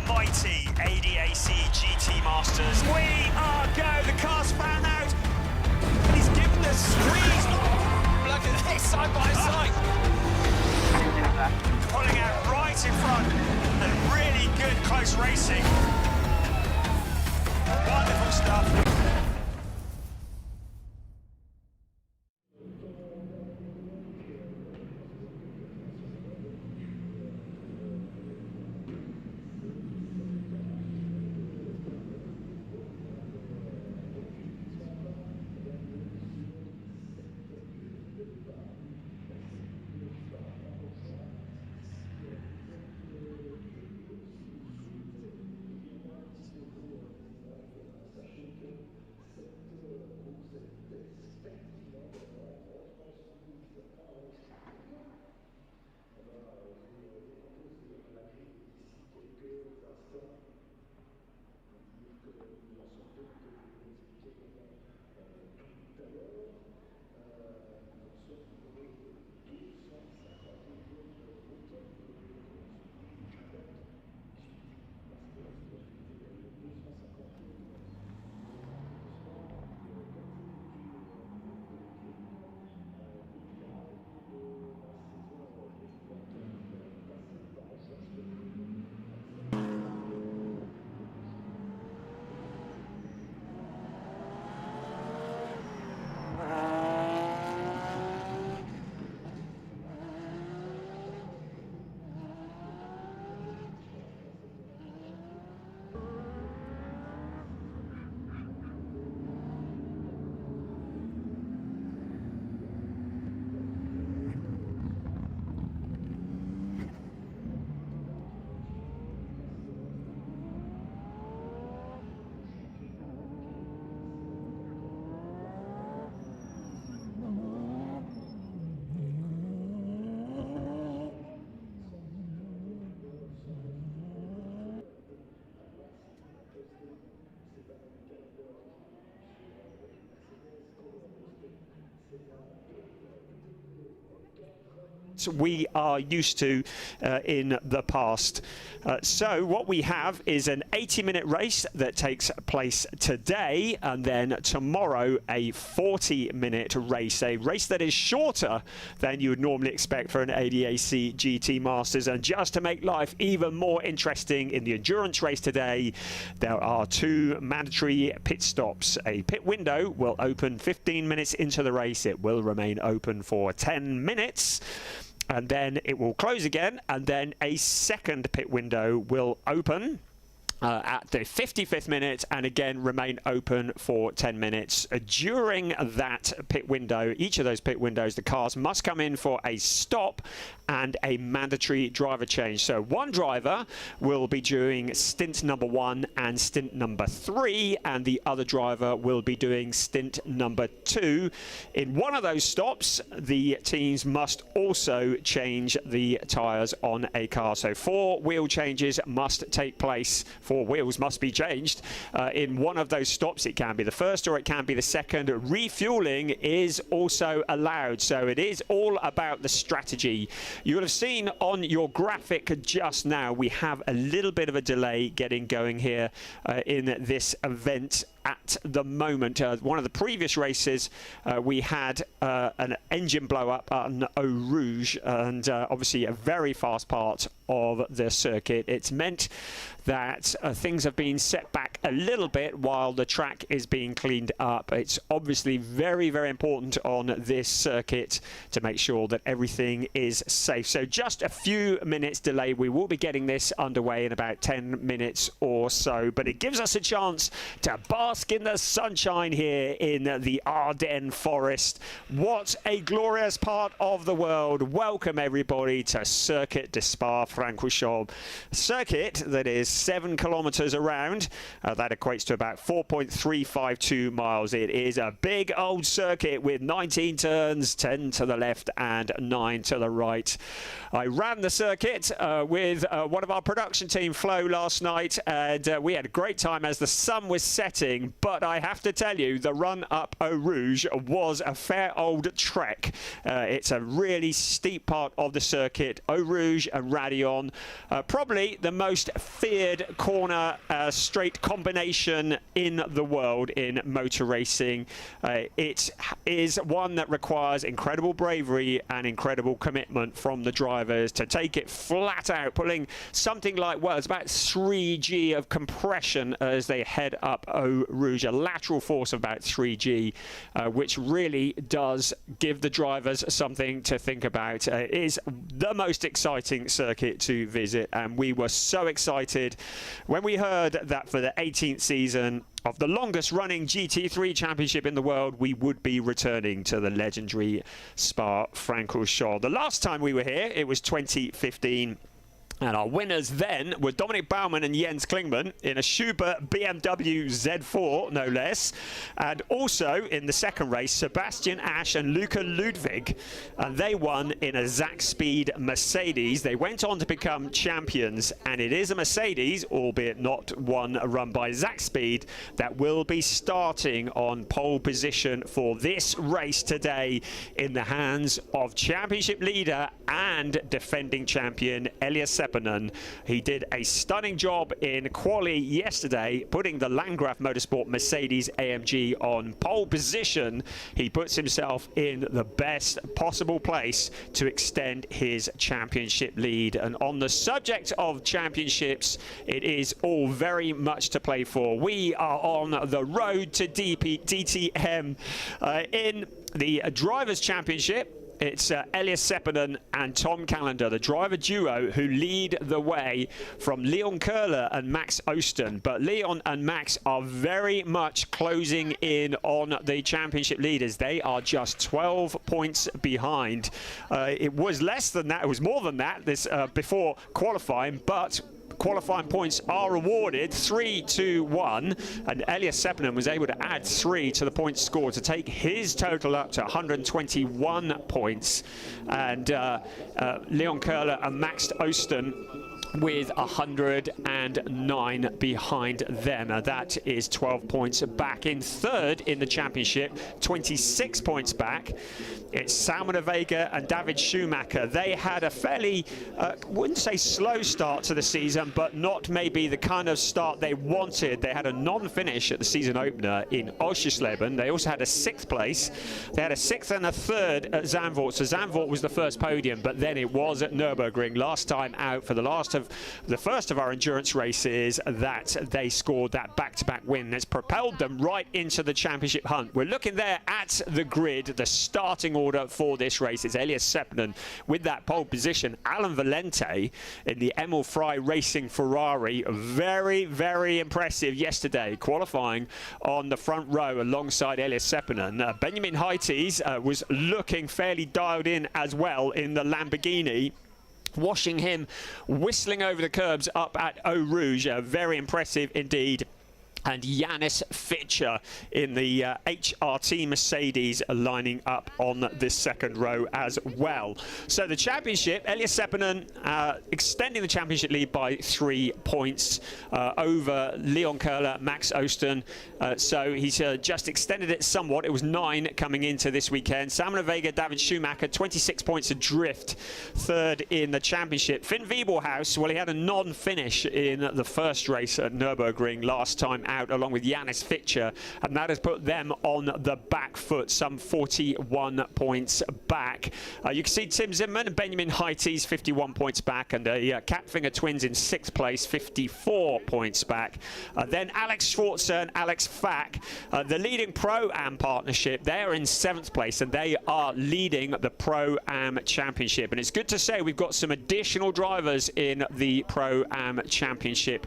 mighty ADAC GT Masters. We are go. The car's found out. He's given the squeeze. Look at this, side by side. Pulling out right in front. And really good close racing. Wonderful stuff. We are used to in the past. So what we have is an 80-minute race that takes place today, and then tomorrow a 40-minute race, a race that is shorter than you would normally expect for an ADAC GT Masters. And just to make life even more interesting, in the endurance race today there are 2 mandatory pit stops. A pit window will open 15 minutes into the race. It will remain open for 10 minutes. And then it will close again, and then a second pit window will open at the 55th minute and again remain open for 10 minutes. During that pit window, each of those pit windows, the cars must come in for a stop and a mandatory driver change. So one driver will be doing stint number 1 and stint number 3, and the other driver will be doing stint number 2. In one of those stops, the teams must also change the tyres on a car. So 4 wheel changes must take place. 4 wheels must be changed in one of those stops. It can be the first or it can be the second. Refueling is also allowed. So it is all about the strategy. You will have seen on your graphic just now, we have a little bit of a delay getting going here in this event at the moment. One of the previous races, we had an engine blow up on Eau Rouge, and obviously a very fast part of the circuit. It's meant that things have been set back a little bit while the track is being cleaned up. It's obviously very, very important on this circuit to make sure that everything is safe. So just a few minutes delay. We will be getting this underway in about 10 minutes or so, but it gives us a chance to bask in the sunshine here in the Ardennes forest. What a glorious part of the world. Welcome everybody to Circuit de Spa-Francorchamps, a circuit that is 7 kilometers around. That equates to about 4.352 miles. It is a big old circuit with 19 turns, 10 to the left and 9 to the right. I ran the circuit with one of our production team, Flo, last night, and we had a great time as the sun was setting. racing, but I have to tell you, the run up Eau Rouge was a fair old trek. It's a really steep part of the circuit. Eau Rouge and Raidillon, probably the most feared corner straight combination in the world in motor racing. It is one that requires incredible bravery and incredible commitment from the drivers to take it flat out, pulling something like, well, it's about 3G of compression as they head up Eau Rouge, a lateral force of about 3G, which really does give the drivers something to think about. It is the most exciting circuit to visit, and we were so excited when we heard that for the 18th season of the longest running GT3 championship in the world, we would be returning to the legendary Spa-Francorchamps. The last time we were here, it was 2015. And our winners then were Dominic Baumann and Jens Klingmann in a Schubert BMW Z4, no less. And also in the second race, Sebastian Asch and Luca Ludwig. And they won in a Zack Speed Mercedes. They went on to become champions. And it is a Mercedes, albeit not one run by Zack Speed, that will be starting on pole position for this race today in the hands of championship leader and defending champion Elias Seppänen. He did a stunning job in quali yesterday, putting the Landgraf Motorsport Mercedes AMG on pole position. He puts himself in the best possible place to extend his championship lead. And on the subject of championships, it is all very much to play for. We are on the road to DTM in the Drivers' Championship. It's Elias Seppänen and Tom Callender, the driver duo, who lead the way from Leon Köhler and Max Osten. But Leon and Max are very much closing in on the championship leaders. They are just 12 points behind. It was less than that. It was more than that this before qualifying, but qualifying points are awarded 3-2-1, and Elias Seppänen was able to add 3 to the point score to take his total up to 121 points. And Leon Köhler and Max Osten with 109 behind them. That is 12 points back. In third in the championship, 26 points back, it's Salman Vega and David Schumacher. They had a fairly, wouldn't say slow start to the season, but not maybe the kind of start they wanted. They had a non-finish at the season opener in Oschersleben. They also had a 6th place. They had a 6th and a 3rd at Zandvoort. So Zandvoort was the first podium, but then it was at Nürburgring last time out for the first of our endurance races that they scored that back-to-back win. That's propelled them right into the championship hunt. We're looking there at the grid, the starting order for this race. It's Elias Seppänen with that pole position. Alan Valente in the Emil Frey Racing Ferrari. Very, very impressive yesterday, qualifying on the front row alongside Elias Seppänen. Benjamin Heites was looking fairly dialed in as well in the Lamborghini, washing him, whistling over the curbs up at Eau Rouge. Very impressive indeed. And Janis Fitcher in the HRT Mercedes lining up on this second row as well. So the championship, Elias Seppänen extending the championship lead by 3 points over Leon Köhler, Max Osten. So he's just extended it somewhat. It was 9 coming into this weekend. Salman Vega, David Schumacher, 26 points adrift, third in the championship. Finn Wiebelhaus, well, he had a non-finish in the first race at Nürburgring last time out, along with Janis Fitcher, and that has put them on the back foot, some 41 points back. You can see Tim Zimmerman and Benjamin Heites 51 points back, and the Catfinger twins in 6th place, 54 points back. Then Alex Schwarzer and Alex Fack, the leading Pro-Am partnership, they're in 7th place, and they are leading the Pro-Am Championship. And it's good to say we've got some additional drivers in the Pro-Am Championship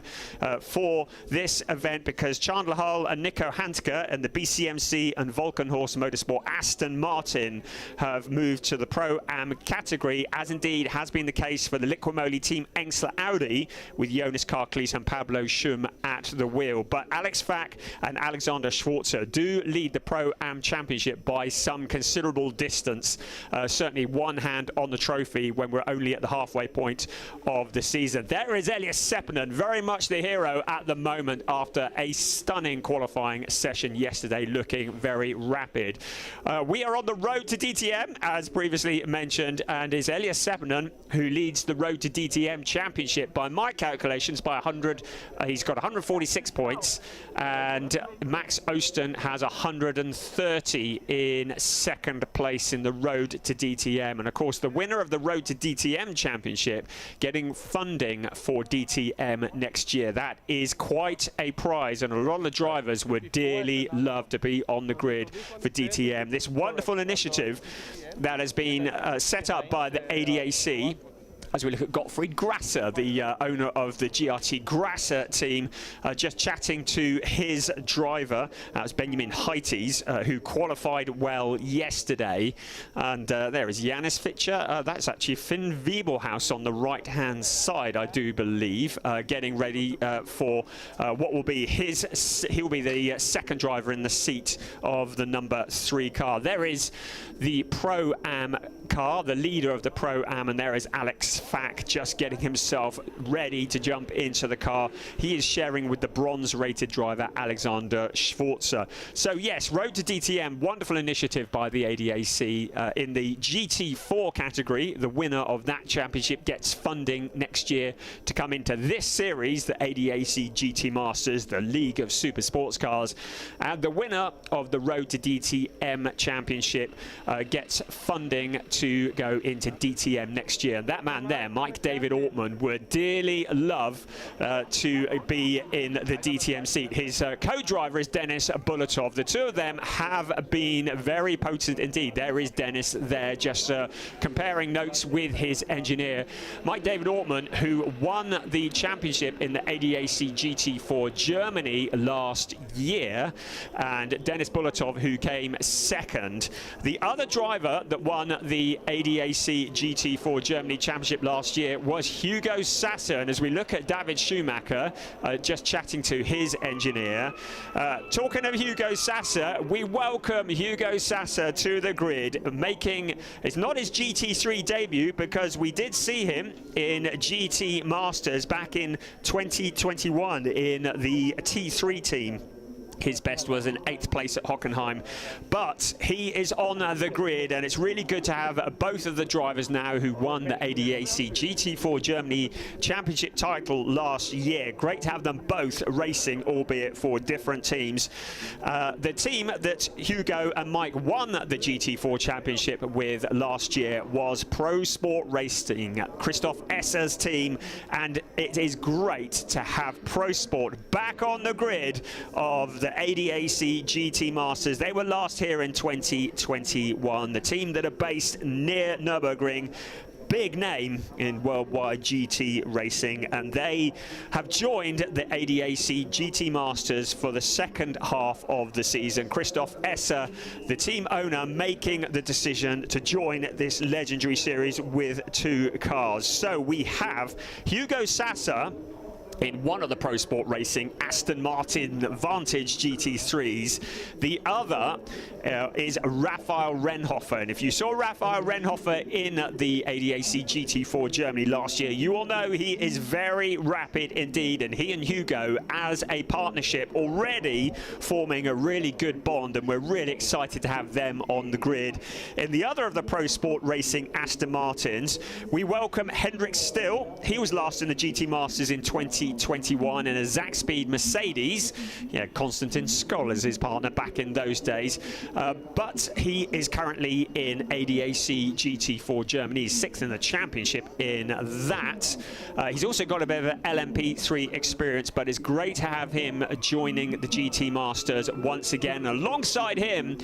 for this event, because Chandler Hull and Nico Handke and the BCMC and Volkenhorst Motorsport Aston Martin have moved to the Pro-Am category, as indeed has been the case for the Liquimoli team Engsler Audi with Jonas Karklees and Pablo Schum at the wheel. But Alex Fack and Alexander Schwarzer do lead the Pro-Am Championship by some considerable distance. Certainly one hand on the trophy when we're only at the halfway point of the season. There is Elias Seppänen, very much the hero at the moment after a a stunning qualifying session yesterday, looking very rapid. We are on the road to DTM, as previously mentioned, and it's Elias Seppänen who leads the road to DTM championship by my calculations by 100. He's got 146 points, and Max Osten has 130 in second place in the road to DTM. And of course, the winner of the road to DTM championship getting funding for DTM next year. That is quite a prize, and a lot of the drivers would dearly love to be on the grid for DTM. This wonderful initiative that has been set up by the ADAC. As we look at Gottfried Grasser, the owner of the GRT Grasser team, just chatting to his driver. That was Benjamin Heites, who qualified well yesterday. And there is Janis Fitcher. That's actually Finn Wiebelhaus on the right-hand side, I do believe, getting ready for what will be his. He'll be the second driver in the seat of the number 3 car. There is the Pro-Am car, the leader of the Pro-Am, and there is Alex Fack just getting himself ready to jump into the car. He is sharing with the bronze-rated driver Alexander Schwarzer. So yes, Road to DTM, wonderful initiative by the ADAC. In the GT4 category, the winner of that championship gets funding next year to come into this series, the ADAC GT Masters, the League of Super Sports Cars. And the winner of the Road to DTM championship gets funding to go into DTM next year. That man there, Mike David Ortman, would dearly love to be in the DTM seat. His co-driver is Dennis Bulatov. The two of them have been very potent indeed. There is Dennis there, just comparing notes with his engineer. Mike David Ortman, who won the championship in the ADAC GT4 Germany last year, and Dennis Bulatov, who came second. The other driver that won the ADAC GT4 Germany Championship last year was Hugo Sasser. And as we look at David Schumacher, just chatting to his engineer, talking of Hugo Sasser, we welcome Hugo Sasser to the grid, making, it's not his GT3 debut, because we did see him in GT Masters back in 2021 in the T3 team. His best was an 8th place at Hockenheim, but he is on the grid, and it's really good to have both of the drivers now who won the ADAC GT4 Germany Championship title last year. Great to have them both racing, albeit for different teams. The team that Hugo and Mike won the GT4 Championship with last year was Pro Sport Racing, Christoph Esser's team, and it is great to have Pro Sport back on the grid of the ADAC GT Masters. They were last here in 2021. The team that are based near Nürburgring, big name in worldwide GT racing, and they have joined the ADAC GT Masters for the second half of the season. Christoph Esser, the team owner, making the decision to join this legendary series with 2 cars. So we have Hugo Sasser in one of the Pro Sport Racing Aston Martin Vantage GT3s. The other is Raphael Renhofer. And if you saw Raphael Renhofer in the ADAC GT4 Germany last year, you will know he is very rapid indeed. And he and Hugo, as a partnership, already forming a really good bond. And we're really excited to have them on the grid. In the other of the Pro Sport Racing Aston Martins, we welcome Hendrik Still. He was last in the GT Masters in 2021 in a Zack Speed Mercedes. Yeah, Konstantin Skoll is his partner back in those days. But he is currently in ADAC GT4 Germany. He's 6th in the championship in that. He's also got a bit of an LMP3 experience, but it's great to have him joining the GT Masters once again. Alongside him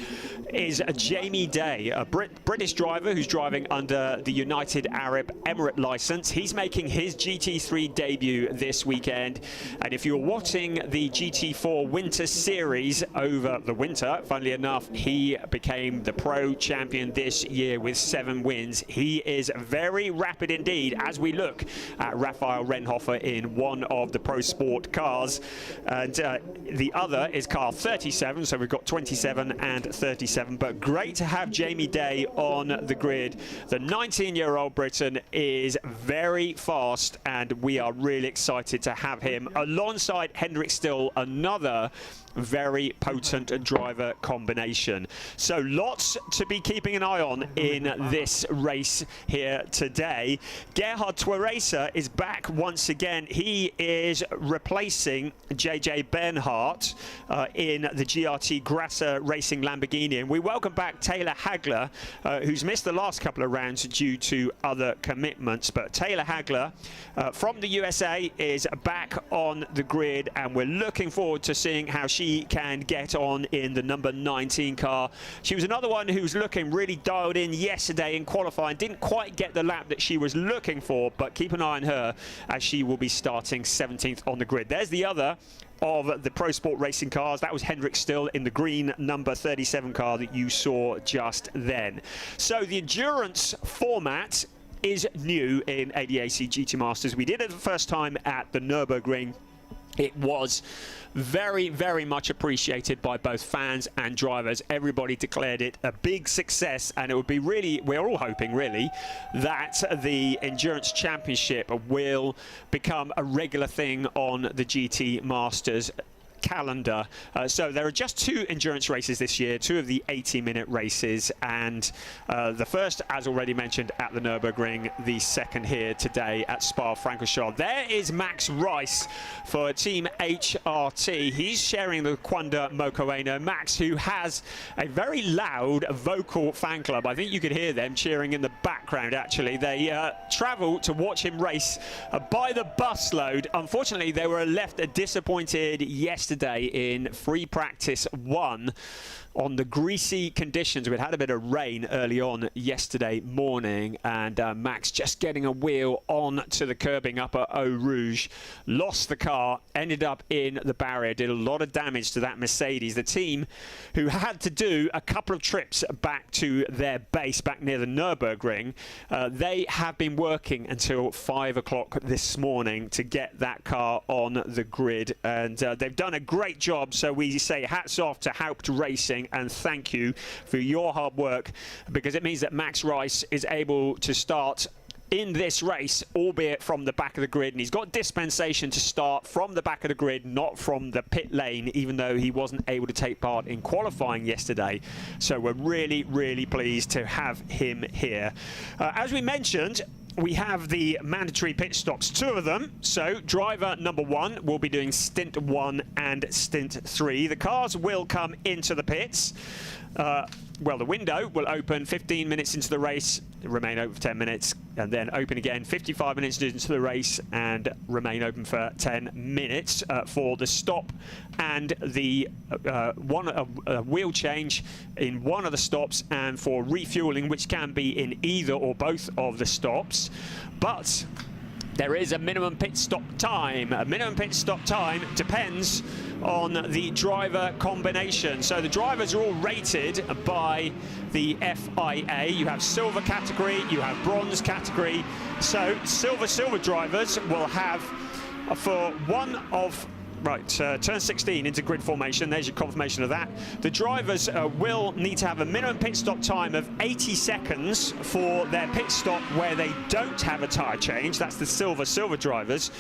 is Jamie Day, a British driver who's driving under the United Arab Emirate license. He's making his GT3 debut this weekend. And if you're watching the GT4 Winter Series over the winter, funnily enough, he became the pro champion this year with 7 wins. He is very rapid indeed as we look at Raphael Renhofer in one of the Pro Sport cars. And the other is car 37, so we've got 27 and 37. But great to have Jamie Day on the grid. The 19-year-old Briton is very fast, and we are really excited to have him alongside Hendrik Still, another very potent driver combination. So lots to be keeping an eye on in this race here today. Gerhard Tweresa is back once again. He is replacing JJ Bernhardt in the GRT Grasser Racing Lamborghini. And we welcome back Taylor Hagler, who's missed the last couple of rounds due to other commitments. But Taylor Hagler from the USA is back on the grid, and we're looking forward to seeing how she can get on in the number 19 car. She was another one who was looking really dialed in yesterday in qualifying. Didn't quite get the lap that she was looking for, but keep an eye on her as she will be starting 17th on the grid. There's the other of the Pro Sport Racing cars. That was Hendrik Still in the green number 37 car that you saw just then. So the endurance format is new in ADAC GT Masters. We did it the first time at the Nürburgring. It was very, very much appreciated by both fans and drivers. Everybody declared it a big success, and it would be really, we're all hoping really, that the Endurance Championship will become a regular thing on the GT Masters calendar. So there are just 2 endurance races this year, 2 of the 80-minute races, and the first, as already mentioned, at the Nürburgring, the second here today at Spa-Francorchamps. There is Max Rice for Team HRT. He's sharing the Quanda Mokoeno. Max, who has a very loud vocal fan club. I think you could hear them cheering in the background, actually. They travel to watch him race by the busload. Unfortunately, they were left disappointed yesterday in free practice 1 on the greasy conditions. We'd had a bit of rain early on yesterday morning, and Max just getting a wheel on to the curbing up at Eau Rouge, lost the car, ended up in the barrier, did a lot of damage to that Mercedes. The team who had to do a couple of trips back to their base back near the Nürburgring, they have been working until 5 o'clock this morning to get that car on the grid, and they've done a great job. So we say hats off to Haupt Racing and thank you for your hard work, because it means that Max Rice is able to start in this race, albeit from the back of the grid, and he's got dispensation to start from the back of the grid, not from the pit lane, even though he wasn't able to take part in qualifying yesterday. So we're really, really pleased to have him here. As we mentioned, we have the mandatory pit stops, 2 of them. So driver number 1 will be doing stint 1 and stint 3. The cars will come into the pits. Well, the window will open 15 minutes into the race, remain open for 10 minutes, and then open again 55 minutes into the race and remain open for 10 minutes for the stop and the wheel change in one of the stops, and for refueling, which can be in either or both of the stops. But there is a minimum pit stop time. A minimum pit stop time depends on the driver combination. So the drivers are all rated by the FIA. You have silver category, you have bronze category. So silver drivers will have for one of turn 16 into grid formation. There's your confirmation of that. The drivers will need to have a minimum pit stop time of 80 seconds for their pit stop where they don't have a tyre change. That's the silver drivers.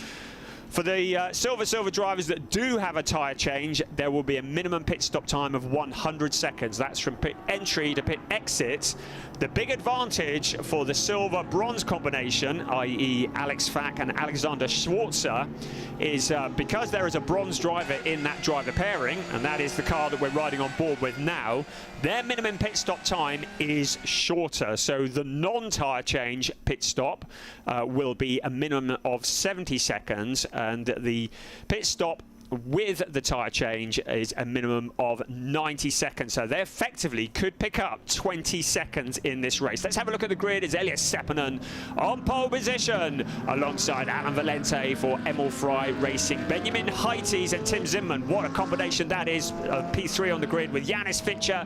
For the silver drivers that do have a tyre change, there will be a minimum pit stop time of 100 seconds. That's from pit entry to pit exit. The big advantage for the silver-bronze combination, i.e. Alex Fack and Alexander Schwarzer, is because there is a bronze driver in that driver pairing, and that is the car that we're riding on board with now, their minimum pit stop time is shorter. So the non-tyre change pit stop will be a minimum of 70 seconds, and the pit stop with the tyre change is a minimum of 90 seconds. So they effectively could pick up 20 seconds in this race. Let's have a look at the grid. It's Elias Seppänen on pole position alongside Alan Valente for Emil Frey Racing. Benjamin Heites and Tim Zimmerman. What a combination that is. P3 on the grid with Janis Fitcher,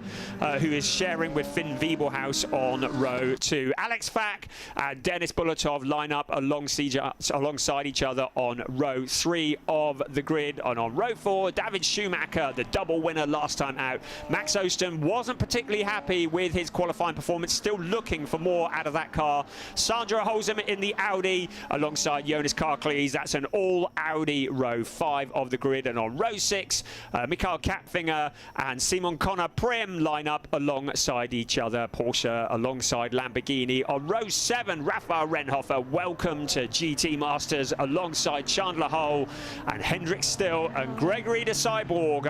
who is sharing with Finn Wiebelhaus on row 2. Alex Fack and Dennis Bulatov line up alongside each other on row 3 of the grid. On And on row 4, David Schumacher, the double winner last time out. Max Osten wasn't particularly happy with his qualifying performance, still looking for more out of that car. Sandra Holzem in the Audi alongside Jonas Karklees. That's an all Audi row 5 of the grid. And on row 6, Mikael Kapfinger and Simon Connor Prim line up alongside each other. Porsche alongside Lamborghini. On row 7, Rafael Renhofer, welcome to GT Masters, alongside Chandler Hull and Hendrik Still and Gregory the Cyborg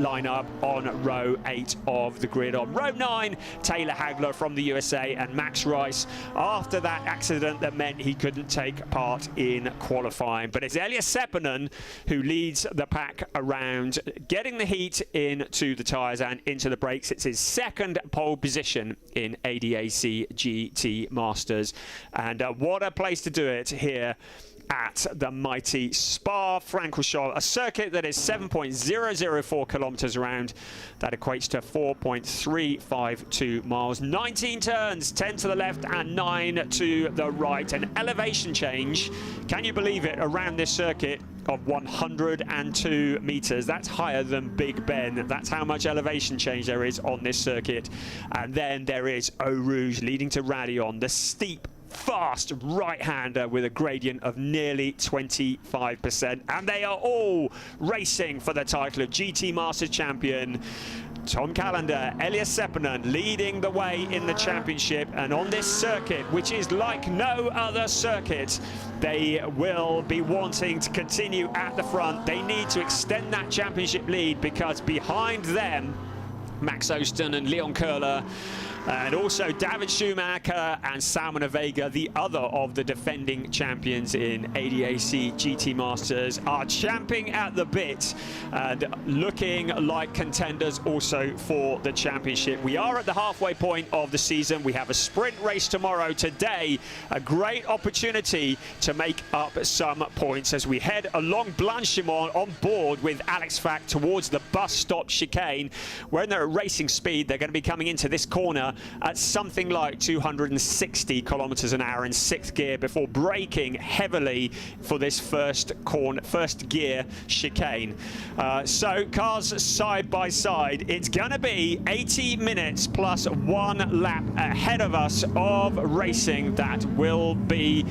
line up on row 8 of the grid. On row 9, Taylor Hagler from the USA and Max Rice after that accident that meant he couldn't take part in qualifying. But it's Elias Seppänen who leads the pack around, getting the heat into the tyres and into the brakes. It's his second pole position in ADAC GT Masters. And what a place to do it here at the mighty Spa-Francorchamps, a circuit that is 7.004 kilometers around. That equates to 4.352 miles. 19 turns, 10 to the left and 9 to the right. An elevation change, can you believe it, around this circuit of 102 meters. That's higher than Big Ben. That's how much elevation change there is on this circuit. And then there is Eau Rouge leading to Radion, the steep, fast right-hander with a gradient of nearly 25%. And they are all racing for the title of GT Masters champion. Tom Callender, Elias Seppänen leading the way in the championship. And on this circuit, which is like no other circuit, they will be wanting to continue at the front. They need to extend that championship lead, because behind them, Max Osten and Leon Köhler, and also David Schumacher and Salman Vega, the other of the defending champions in ADAC GT Masters, are champing at the bit and looking like contenders also for the championship. We are at the halfway point of the season. We have a sprint race tomorrow. Today, a great opportunity to make up some points as we head along Blanchimont on board with Alex Fack towards the bus stop chicane. When they're at racing speed, they're going to be coming into this corner at something like 260 kilometers an hour in 6th gear before braking heavily for this first gear chicane. So cars side by side. It's gonna be 80 minutes plus 1 lap ahead of us of racing that will be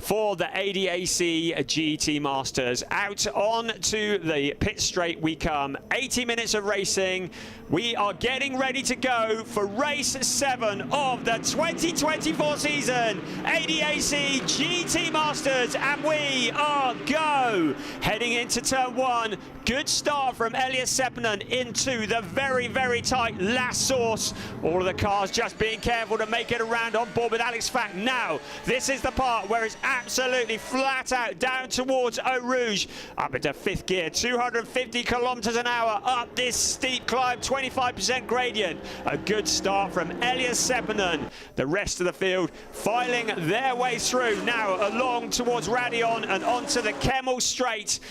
for the ADAC GT Masters. Out on to the pit straight we come. 80 minutes of racing. We are getting ready to go for race 7 of the 2024 season, ADAC GT Masters, and we are go. Heading into turn 1, good start from Elias Seppänen into the very, very tight last source. All of the cars just being careful to make it around on board with Alex Fack. Now, this is the part where it's absolutely flat out down towards Eau Rouge, up into 5th gear, 250 kilometers an hour up this steep climb, 25% gradient. A good start from Elias Seppänen. The rest of the field filing their way through now along towards Radion and onto the Kemmel Straight.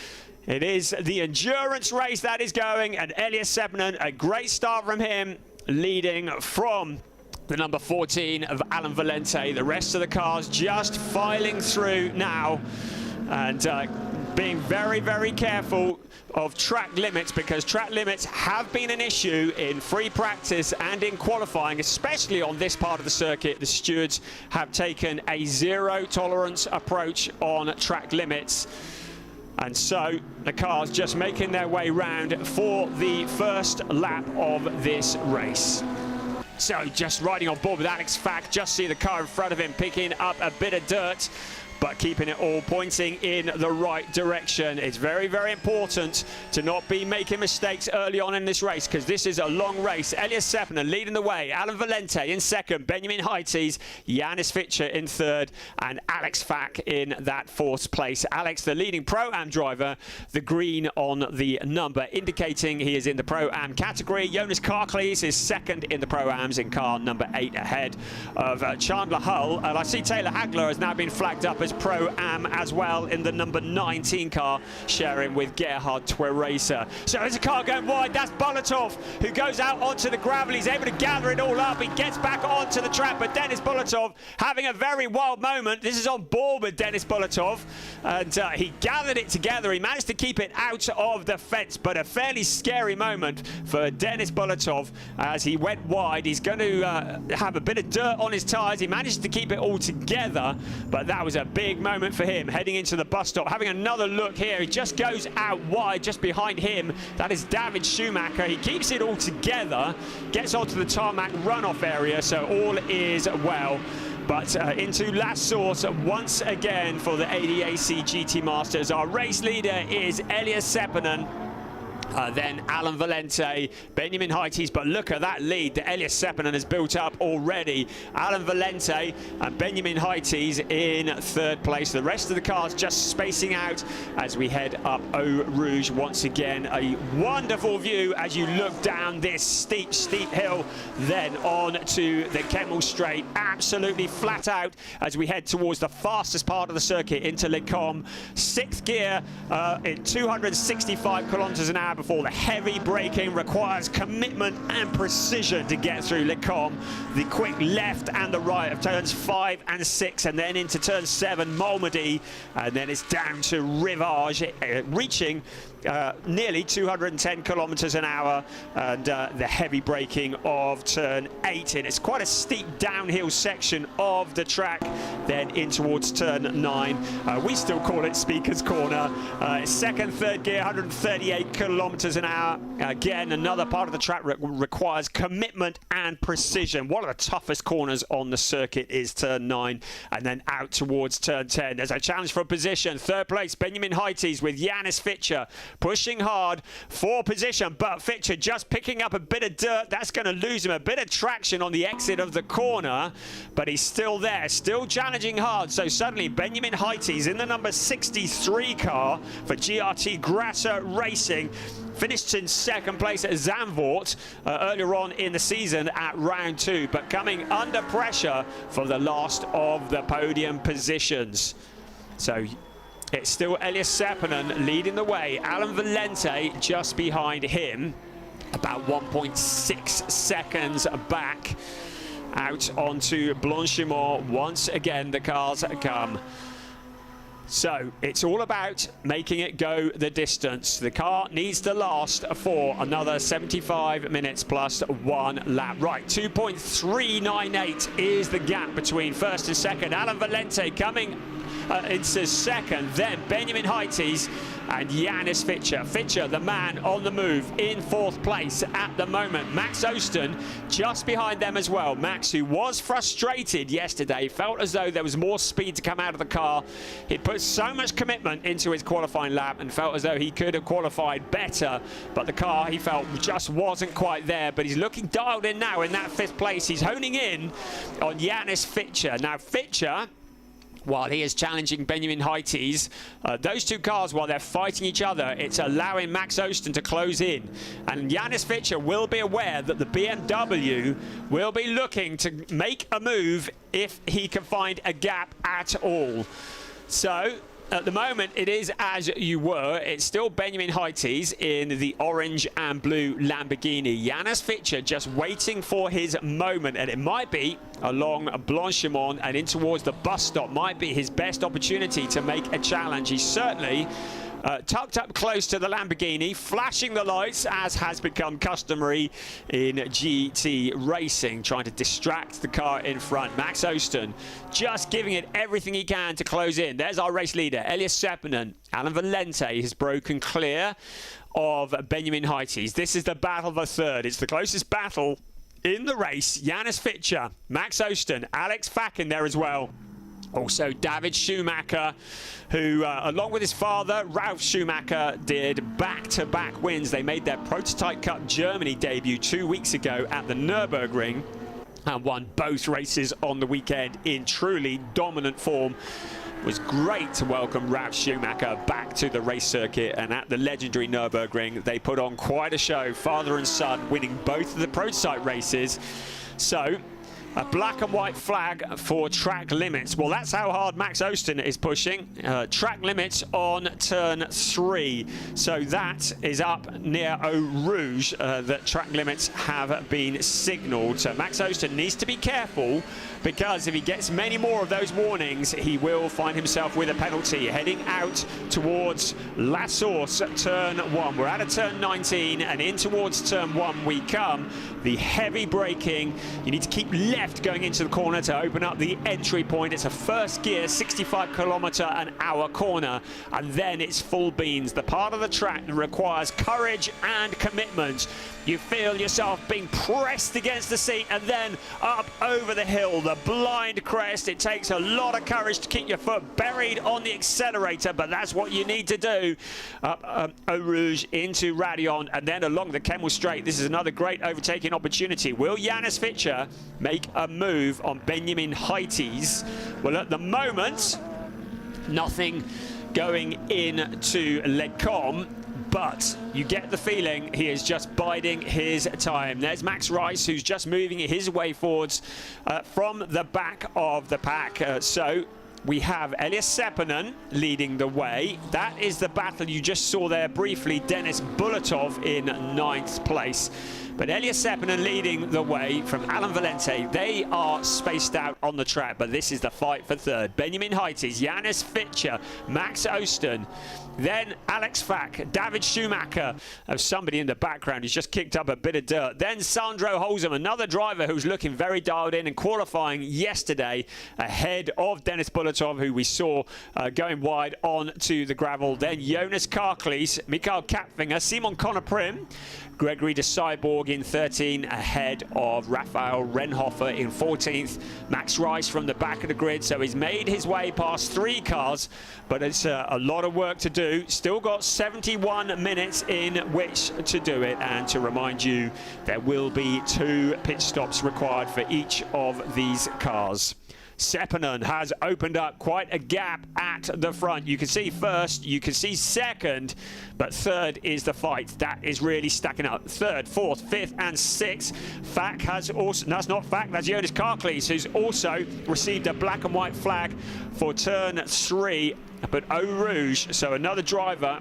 It is the endurance race that is going, and Elias Seppänen, a great start from him, leading from the number 14 of Alan Valente. The rest of the cars just filing through now and being very, very careful of track limits, because track limits have been an issue in free practice and in qualifying, especially on this part of the circuit. The stewards have taken a zero tolerance approach on track limits. And so the cars just making their way round for the first lap of this race. So just riding on board with Alex Fack, just see the car in front of him picking up a bit of dirt, but keeping it all pointing in the right direction. It's very, very important to not be making mistakes early on in this race, because this is a long race. Elias Seppänen leading the way, Alan Valente in second, Benjamin Heites, Janis Fischer in third, and Alex Fack in that 4th place. Alex, the leading Pro-Am driver, the green on the number, indicating he is in the Pro-Am category. Jonas Karklees is second in the Pro-Ams in car number 8 ahead of Chandler Hull. And I see Taylor Hagler has now been flagged up as Pro-Am as well in the number 19 car, sharing with Gerhard Tweresa. So there's a car going wide. That's Bolotov, who goes out onto the gravel. He's able to gather it all up. He gets back onto the track, but Denis Bolotov having a very wild moment. This is on board with Denis Bolotov, and he gathered it together. He managed to keep it out of the fence, but a fairly scary moment for Denis Bolotov as he went wide. He's going to have a bit of dirt on his tyres. He managed to keep it all together, but that was a big moment for him heading into the bus stop. Having another look here, he just goes out wide just behind him. That is David Schumacher. He keeps it all together, gets onto the tarmac runoff area, so all is well. But into last source once again for the ADAC GT Masters. Our race leader is Elias Seppänen. Then Alan Valente, Benjamin Heites, but look at that lead that Elias Seppänen has built up already. Alan Valente and Benjamin Heites in third place. The rest of the cars just spacing out as we head up Eau Rouge once again. A wonderful view as you look down this steep hill, then on to the Kemmel Straight. Absolutely flat out as we head towards the fastest part of the circuit into Les Combes. Sixth gear in 265 kilometers an hour before the heavy braking requires commitment and precision to get through Les Combes. The quick left and the right of turns 5 and 6, and then into turn 7, Malmedy, and then it's down to Rivage, reaching nearly 210 kilometers an hour, and the heavy braking of turn 8. And it's quite a steep downhill section of the track, then in towards turn 9. We still call it Speaker's Corner. Second, third gear, 138 kilometers an hour. Again, another part of the track requires commitment and precision. One of the toughest corners on the circuit is turn 9, and then out towards turn 10. There's a challenge for position. Third place, Benjamin Heites with Janis Fitcher pushing hard for position, but Fitcher just picking up a bit of dirt. That's going to lose him a bit of traction on the exit of the corner, but he's still there, still challenging hard. So suddenly Benjamin Heites in the number 63 car for GRT Grasser Racing finished in second place at Zandvoort earlier on in the season at round 2, but coming under pressure for the last of the podium positions. So it's still Elias Seppänen leading the way. Alan Valente just behind him, about 1.6 seconds back. Out onto Blanchimont. Once again, the cars come. So it's all about making it go the distance. The car needs to last for another 75 minutes plus 1 lap. Right, 2.398 is the gap between first and second. Alan Valente coming into second, then Benjamin Heites and Janis Fitcher. Fitcher, the man on the move, in fourth place at the moment. Max Osten just behind them as well. Max, who was frustrated yesterday, felt as though there was more speed to come out of the car. He'd put so much commitment into his qualifying lap and felt as though he could have qualified better, but the car, he felt, just wasn't quite there. But he's looking dialed in now in that 5th place. He's honing in on Janis Fitcher. Now, Fitcher, while he is challenging Benjamin Heites, those two cars, while they're fighting each other, it's allowing Max Osten to close in. And Janis Fitcher will be aware that the BMW will be looking to make a move if he can find a gap at all. So at the moment, it is as you were. It's still Benjamin Heites in the orange and blue Lamborghini. Janis Fitcher just waiting for his moment, and it might be along Blanchimont and in towards the bus stop. Might be his best opportunity to make a challenge. He's certainly tucked up close to the Lamborghini, flashing the lights as has become customary in GT racing, trying to distract the car in front. Max Osten just giving it everything he can to close in. There's our race leader, Elias Seppänen. Alan Valente has broken clear of Benjamin Heites. This is the battle of a third. It's the closest battle in the race. Janis Fitcher, Max Osten, Alex Fakin there as well. Also, David Schumacher, who, along with his father, Ralf Schumacher, did back-to-back wins. They made their Prototype Cup Germany debut 2 weeks ago at the Nürburgring and won both races on the weekend in truly dominant form. It was great to welcome Ralf Schumacher back to the race circuit, and at the legendary Nürburgring, they put on quite a show. Father and son winning both of the prototype races. So A black and white flag for track limits. Well, that's how hard Max Osten is pushing. Track limits on turn 3. So that is up near Eau Rouge that track limits have been signalled. So Max Osten needs to be careful, because if he gets many more of those warnings, he will find himself with a penalty. Heading out towards La Source, turn 1. We're out of turn 19 and in towards turn 1 we come. The heavy braking. You need to keep left going into the corner to open up the entry point. It's a first gear 65km/h corner, and then it's full beans. The part of the track that requires courage and commitment. You feel yourself being pressed against the seat and then up over the hill, the blind crest. It takes a lot of courage to keep your foot buried on the accelerator, but that's what you need to do. Up Eau Rouge into Radion and then along the Kemmel Straight. This is another great overtaking opportunity. Will Janis Fitcher make a move on Benjamin Heites? Well, at the moment, nothing going into Lecom, but you get the feeling he is just biding his time. There's Max Rice, who's just moving his way forwards from the back of the pack. So we have Elias Seppänen leading the way. That is the battle you just saw there briefly. Denis Bulatov in 9th place. But Elias Seppänen leading the way from Alan Valente. They are spaced out on the track, but this is the fight for 3rd. Benjamin Heites, Janis Fitcher, Max Osten, then Alex Fack, David Schumacher. Somebody in the background who's just kicked up a bit of dirt. Then Sandro Holzem, another driver who's looking very dialed in and qualifying yesterday ahead of Denis Bulatov, who we saw going wide onto the gravel. Then Jonas Karklees, Mikael Kapfinger, Simon Conner-Prim, Gregory de Cyborg in 13 ahead of Raphael Renhofer in 14th. Max Rice from the back of the grid, so he's made his way past 3 cars, but it's a lot of work to do. Still got 71 minutes in which to do it, and to remind you, there will be 2 pit stops required for each of these cars. Seppänen has opened up quite a gap at the front. You can see first, you can see second, but 3rd is the fight. That is really stacking up. 3rd, 4th, 5th and 6th. Fack has also, that's not Fack, that's Jonas Karklees, who's also received a black and white flag for turn 3, but Eau Rouge, so another driver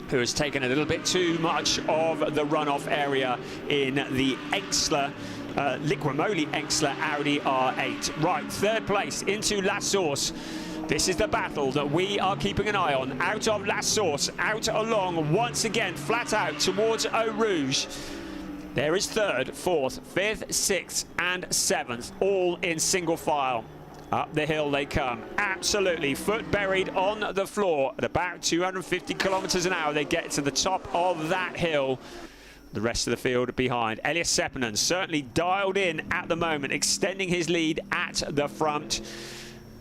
who has taken a little bit too much of the runoff area in the Exler Liquimoli Exler Audi R8. Right, 3rd place into La Source. This is the battle that we are keeping an eye on. Out of La Source, out along, once again, flat out towards Eau Rouge. There is 3rd, 4th, 5th, 6th and 7th, all in single file. Up the hill they come, absolutely foot buried on the floor. At about 250 km/h, they get to the top of that hill. The rest of the field behind. Elias Seppänen certainly dialed in at the moment, extending his lead at the front.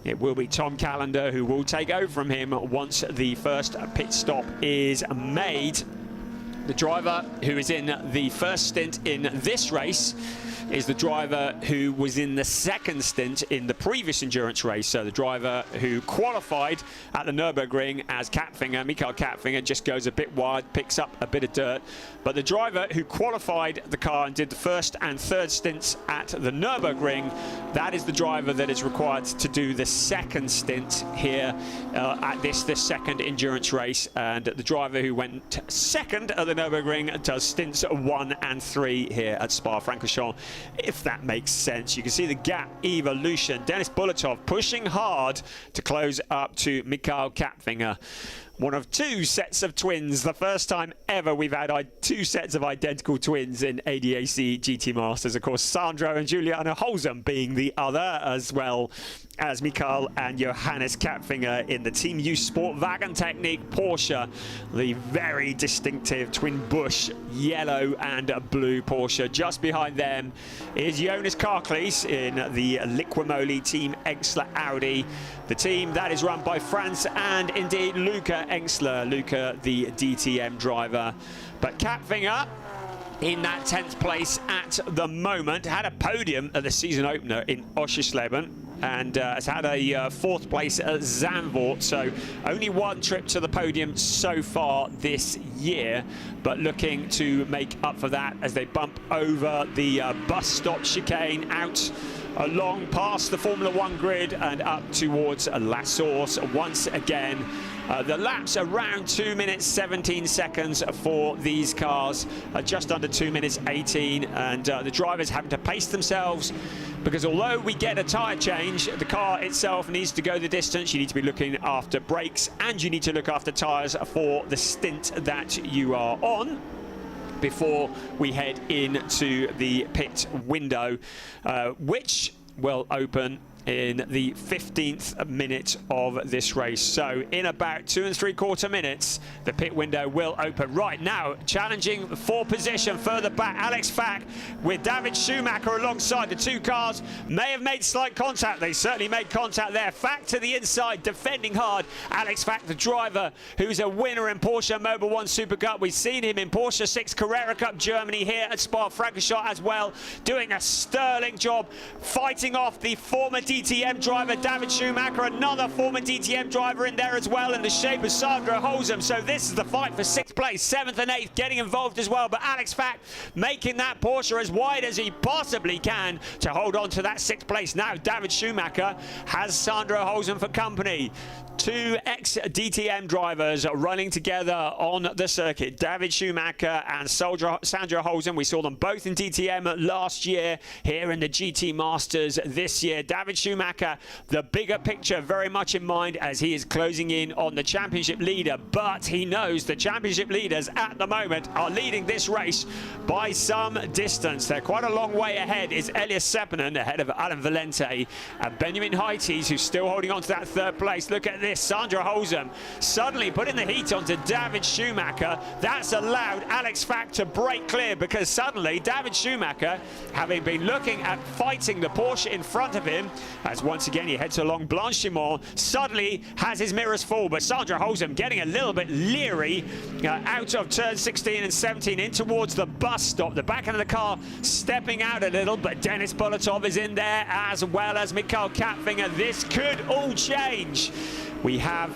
It will be Tom Callender who will take over from him once the first pit stop is made. The driver who is in the first stint in this race is the driver who was in the 2nd stint in the previous endurance race. So the driver who qualified at the Nürburgring as Kapfinger, Mikael Kapfinger, just goes a bit wide, picks up a bit of dirt. But the driver who qualified the car and did the 1st and 3rd stints at the Nürburgring, that is the driver that is required to do the 2nd stint here at the 2nd endurance race. And the driver who went 2nd at the Nürburgring does stints 1 and 3 here at Spa-Francorchamps, if that makes sense. You can see the gap evolution. Denis Bulatov pushing hard to close up to Mikael Kapfinger. One of 2 sets of twins. The first time ever we've had 2 sets of identical twins in ADAC GT Masters. Of course, Sandro and Juliana Holzem being the other, as well as Mikael and Johannes Kapfinger in the Team U Sportwagen Technique Porsche. The very distinctive twin bush yellow and blue Porsche. Just behind them is Jonas Karklees in the Liquimoli Team Exler Audi. The team that is run by Franz and indeed Luca Exler. Luca, the DTM driver. But Kapfinger in that 10th place at the moment, had a podium at the season opener in Oschersleben, and has had a 4th place at Zandvoort, so only 1 trip to the podium so far this year, but looking to make up for that as they bump over the bus stop chicane out along past the Formula One grid and up towards La Source once again. The laps around 2 minutes 17 seconds for these cars, just under 2 minutes 18, and the drivers having to pace themselves because although we get a tyre change, the car itself needs to go the distance. You need to be looking after brakes and you need to look after tyres for the stint that you are on before we head into the pit window, which will open in the 15th minute of this race. So in about 2 3/4 minutes, the pit window will open. Right now, challenging for position further back, Alex Fack with David Schumacher alongside. The two cars may have made slight contact. They certainly made contact there. Fack to the inside, defending hard. Alex Fack, the driver who's a winner in Porsche Mobil 1 Super Cup. We've seen him in Porsche 6 Carrera Cup Germany here at Spa-Francorchamps as well, doing a sterling job, fighting off the former DTM driver David Schumacher, another former DTM driver in there as well in the shape of Sandro Holzem. So this is the fight for 6th place, 7th and 8th getting involved as well, but Alex Fack making that Porsche as wide as he possibly can to hold on to that 6th place. Now David Schumacher has Sandro Holzem for company. Two ex-DTM drivers running together on the circuit. David Schumacher and Sandro Holzem. We saw them both in DTM last year, here in the GT Masters this year. David Schumacher, the bigger picture very much in mind as he is closing in on the championship leader, but he knows the championship leaders at the moment are leading this race by some distance. They're quite a long way ahead. Is Elias Seppänen ahead of Alan Valente and Benjamin Heites, who's still holding on to that 3rd place. Look at this. Sandro Holzem suddenly putting the heat onto David Schumacher. That's allowed Alex Fack to break clear because suddenly David Schumacher, having been looking at fighting the Porsche in front of him, as once again he heads along Blanchimont, suddenly has his mirrors full. But Sandro Holzem getting a little bit leery out of turn 16 and 17 in towards the bus stop. The back end of the car stepping out a little, but Denis Bolotov is in there as well as Mikael Kapfinger. This could all change. We have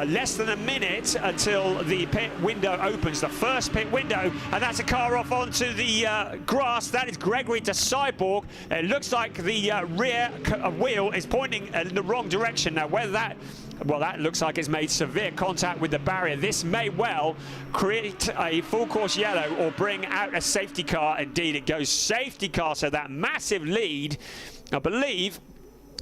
less than a minute until the pit window opens, the first pit window, and that's a car off onto the grass. That is Gregory de Cyborg. It looks like the rear wheel is pointing in the wrong direction. Now, whether that, well, that looks like it's made severe contact with the barrier. This may well create a full course yellow or bring out a safety car. Indeed, it goes safety car, so that massive lead, I believe,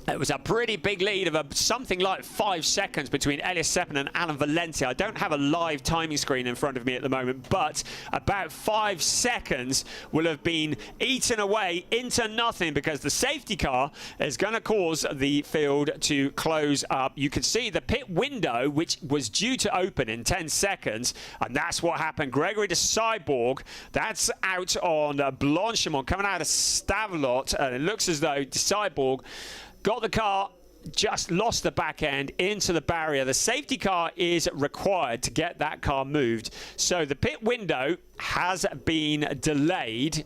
it was a pretty big lead of something like 5 seconds between Elias Seppänen and Alan Valente. I don't have a live timing screen in front of me at the moment, but about 5 seconds will have been eaten away into nothing because the safety car is going to cause the field to close up. You can see the pit window, which was due to open in 10 seconds, and that's what happened. Gregory de Cyborg, that's out on Blanchimont, coming out of Stavelot, and it looks as though de Cyborg got the car, just lost the back end into the barrier. The safety car is required to get that car moved. So the pit window has been delayed,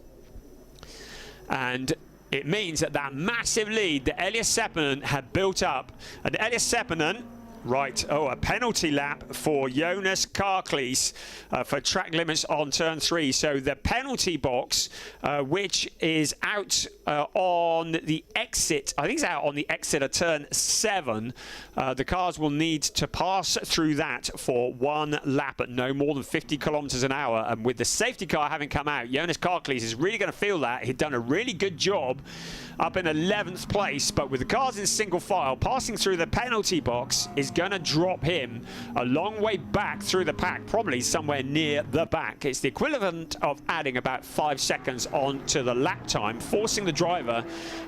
and it means that that massive lead that Elias Seppänen had built up, and Elias Seppänen, right, a penalty lap for Jonas Karklees for track limits on turn 3. So the penalty box, which is out on the exit, I think it's out on the exit of turn 7. The cars will need to pass through that for 1 lap at no more than 50 kilometers an hour. And with the safety car having come out, Jonas Karklees is really going to feel that. He'd done a really good job up in 11th place, but with the cars in single file, passing through the penalty box is going to drop him a long way back through the pack, probably somewhere near the back. It's the equivalent of adding about 5 seconds onto the lap time, forcing the driver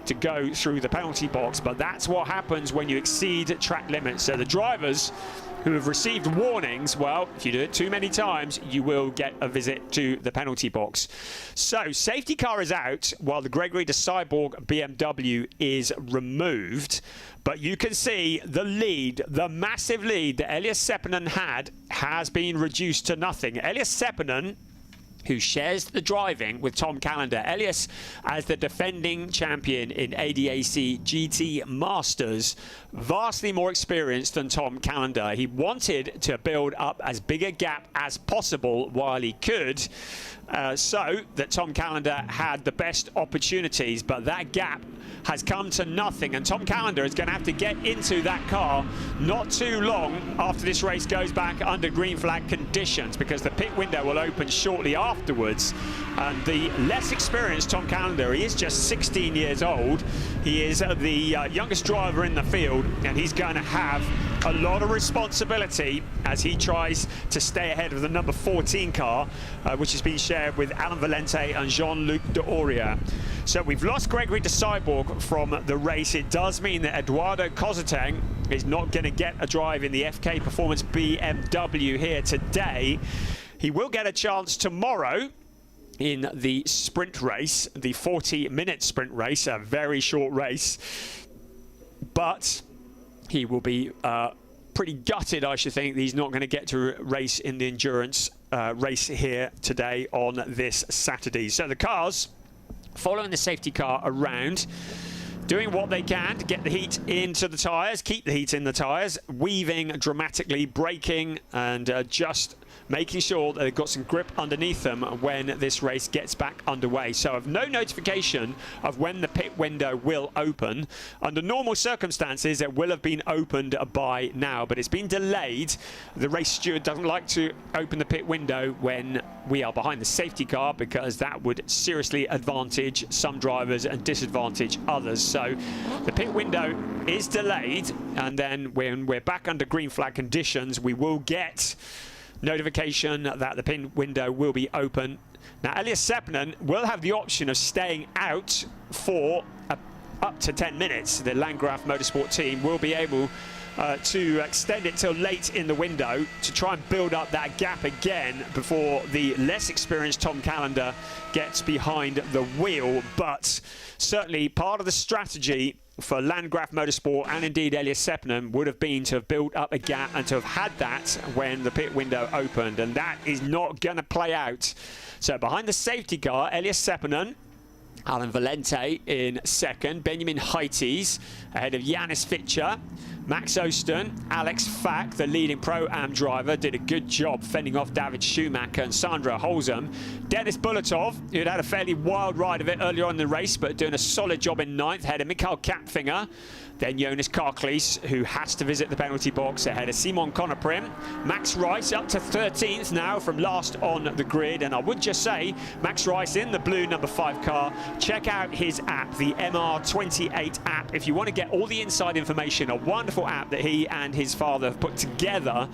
to go through the penalty box. But that's what happens when you exceed track limits. So the drivers who have received warnings, well, if you do it too many times, you will get a visit to the penalty box. So safety car is out while the Gregory de Cyborg BMW is removed. But you can see the lead, the massive lead that Elias Seppänen had, has been reduced to nothing. Elias Seppänen who shares the driving with Tom Callender. Elias, as the defending champion in ADAC GT Masters, vastly more experienced than Tom Callender. He wanted to build up as big a gap as possible while he could, so that Tom Callender had the best opportunities, but that gap has come to nothing, and Tom Callender is going to have to get into that car not too long after this race goes back under green flag conditions, because the pit window will open shortly afterwards. And the less experienced Tom Callender, he is just 16 years old. He is the youngest driver in the field, and he's going to have a lot of responsibility as he tries to stay ahead of the number 14 car, which has been shared with Alan Valente and Jean-Luc D'Auria. So we've lost Gregory de Cyborg from the race. It does mean that Eduardo Cosateng is not going to get a drive in the FK Performance BMW here today. He will get a chance tomorrow in the sprint race, the 40-minute sprint race, a very short race. But he will be pretty gutted, I should think, that he's not going to get to race in the endurance race here today on this Saturday. So the cars following the safety car around, doing what they can to get the heat into the tyres, keep the heat in the tyres, weaving dramatically, braking, and just making sure that they've got some grip underneath them when this race gets back underway. So I've no notification of when the pit window will open. Under normal circumstances, it will have been opened by now, but it's been delayed. The race steward doesn't like to open the pit window when we are behind the safety car, because that would seriously advantage some drivers and disadvantage others. So the pit window is delayed, and then when we're back under green flag conditions, we will get notification that the pit window will be open. Now, Elias Seppänen will have the option of staying out for up to 10 minutes. The Landgraf Motorsport team will be able to extend it till late in the window to try and build up that gap again before the less experienced Tom Callender gets behind the wheel. But certainly part of the strategy for Landgraf Motorsport and indeed Elias Seppänen would have been to have built up a gap and to have had that when the pit window opened, and that is not going to play out. So behind the safety car, Elias Seppänen, Alan Valente in second, Benjamin Heites ahead of Yanis Fitcher, Max Osten, Alex Fack, the leading Pro-Am driver, did a good job fending off David Schumacher and Sandro Holzem. Dennis Bulatov, who'd had a fairly wild ride of it earlier on in the race, but doing a solid job in ninth, ahead of Mikhail Kapfinger. Then Jonas Karklees, who has to visit the penalty box, ahead of Simon Konoprim. Max Rice up to 13th now from last on the grid. And I would just say, Max Rice in the blue number 5 car. Check out his app, the MR28 app, if you want to get all the inside information. A wonderful app that he and his father have put together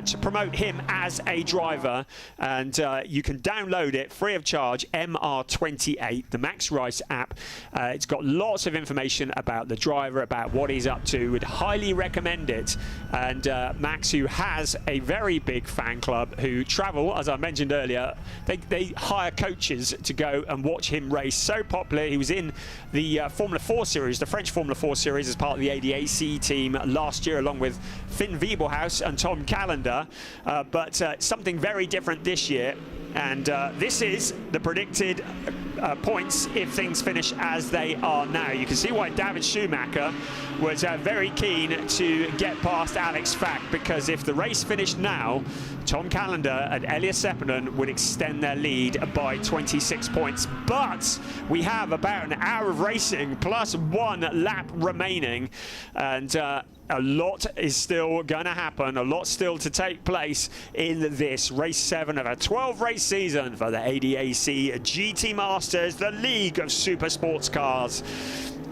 to promote him as a driver. And you can download it free of charge, MR28, the Max Rice app. It's got lots of information about the driver, about what he's up to. Would highly recommend it. And Max, who has a very big fan club who travel, as I mentioned earlier, they hire coaches to go and watch him race. So popular. He was in the Formula 4 series, the French Formula 4 series, as part of the ADAC team last year, along with Finn Wiebelhaus and Tom Callender, but something very different this year. And this is the predicted points if things finish as they are now. You can see why David Schumacher was very keen to get past Alex Fack, because if the race finished now, Tom Callender and Elias Seppänen would extend their lead by 26 points. But we have about an hour of racing plus 1 lap remaining, and a lot is still going to happen, a lot still to take place in this race 7 of a 12-race season for the ADAC GT Masters, the League of Super Sports Cars,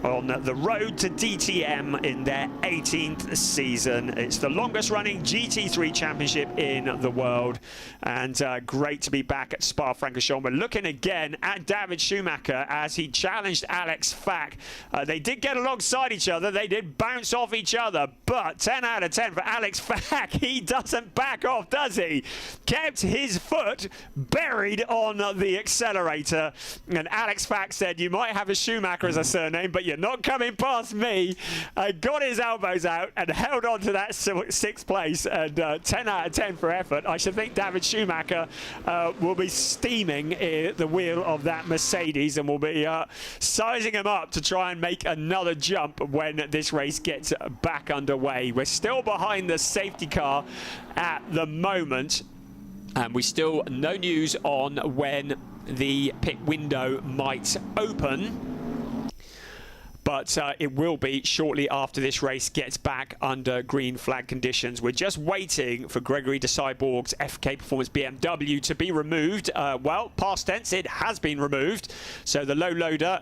on the road to DTM in their 18th season. It's the longest running GT3 championship in the world, and great to be back at Spa-Francorchamps. We're looking again at David Schumacher as he challenged Alex Fack. They did get alongside each other, they did bounce off each other, but 10 out of 10 for Alex Fack. He doesn't back off, does he? Kept his foot buried on the accelerator, and Alex Fack said, "You might have a Schumacher as a surname, but you you're not coming past me. Got his elbows out and held on to that 6th place, and 10 out of 10 for effort. I should think David Schumacher will be steaming the wheel of that Mercedes, and will be sizing him up to try and make another jump when this race gets back underway. We're still behind the safety car at the moment, and we still no news on when the pit window might open. But it will be shortly after this race gets back under green flag conditions. We're just waiting for Gregory de Cyborg's FK Performance BMW to be removed. Well, past tense, it has been removed. So the low loader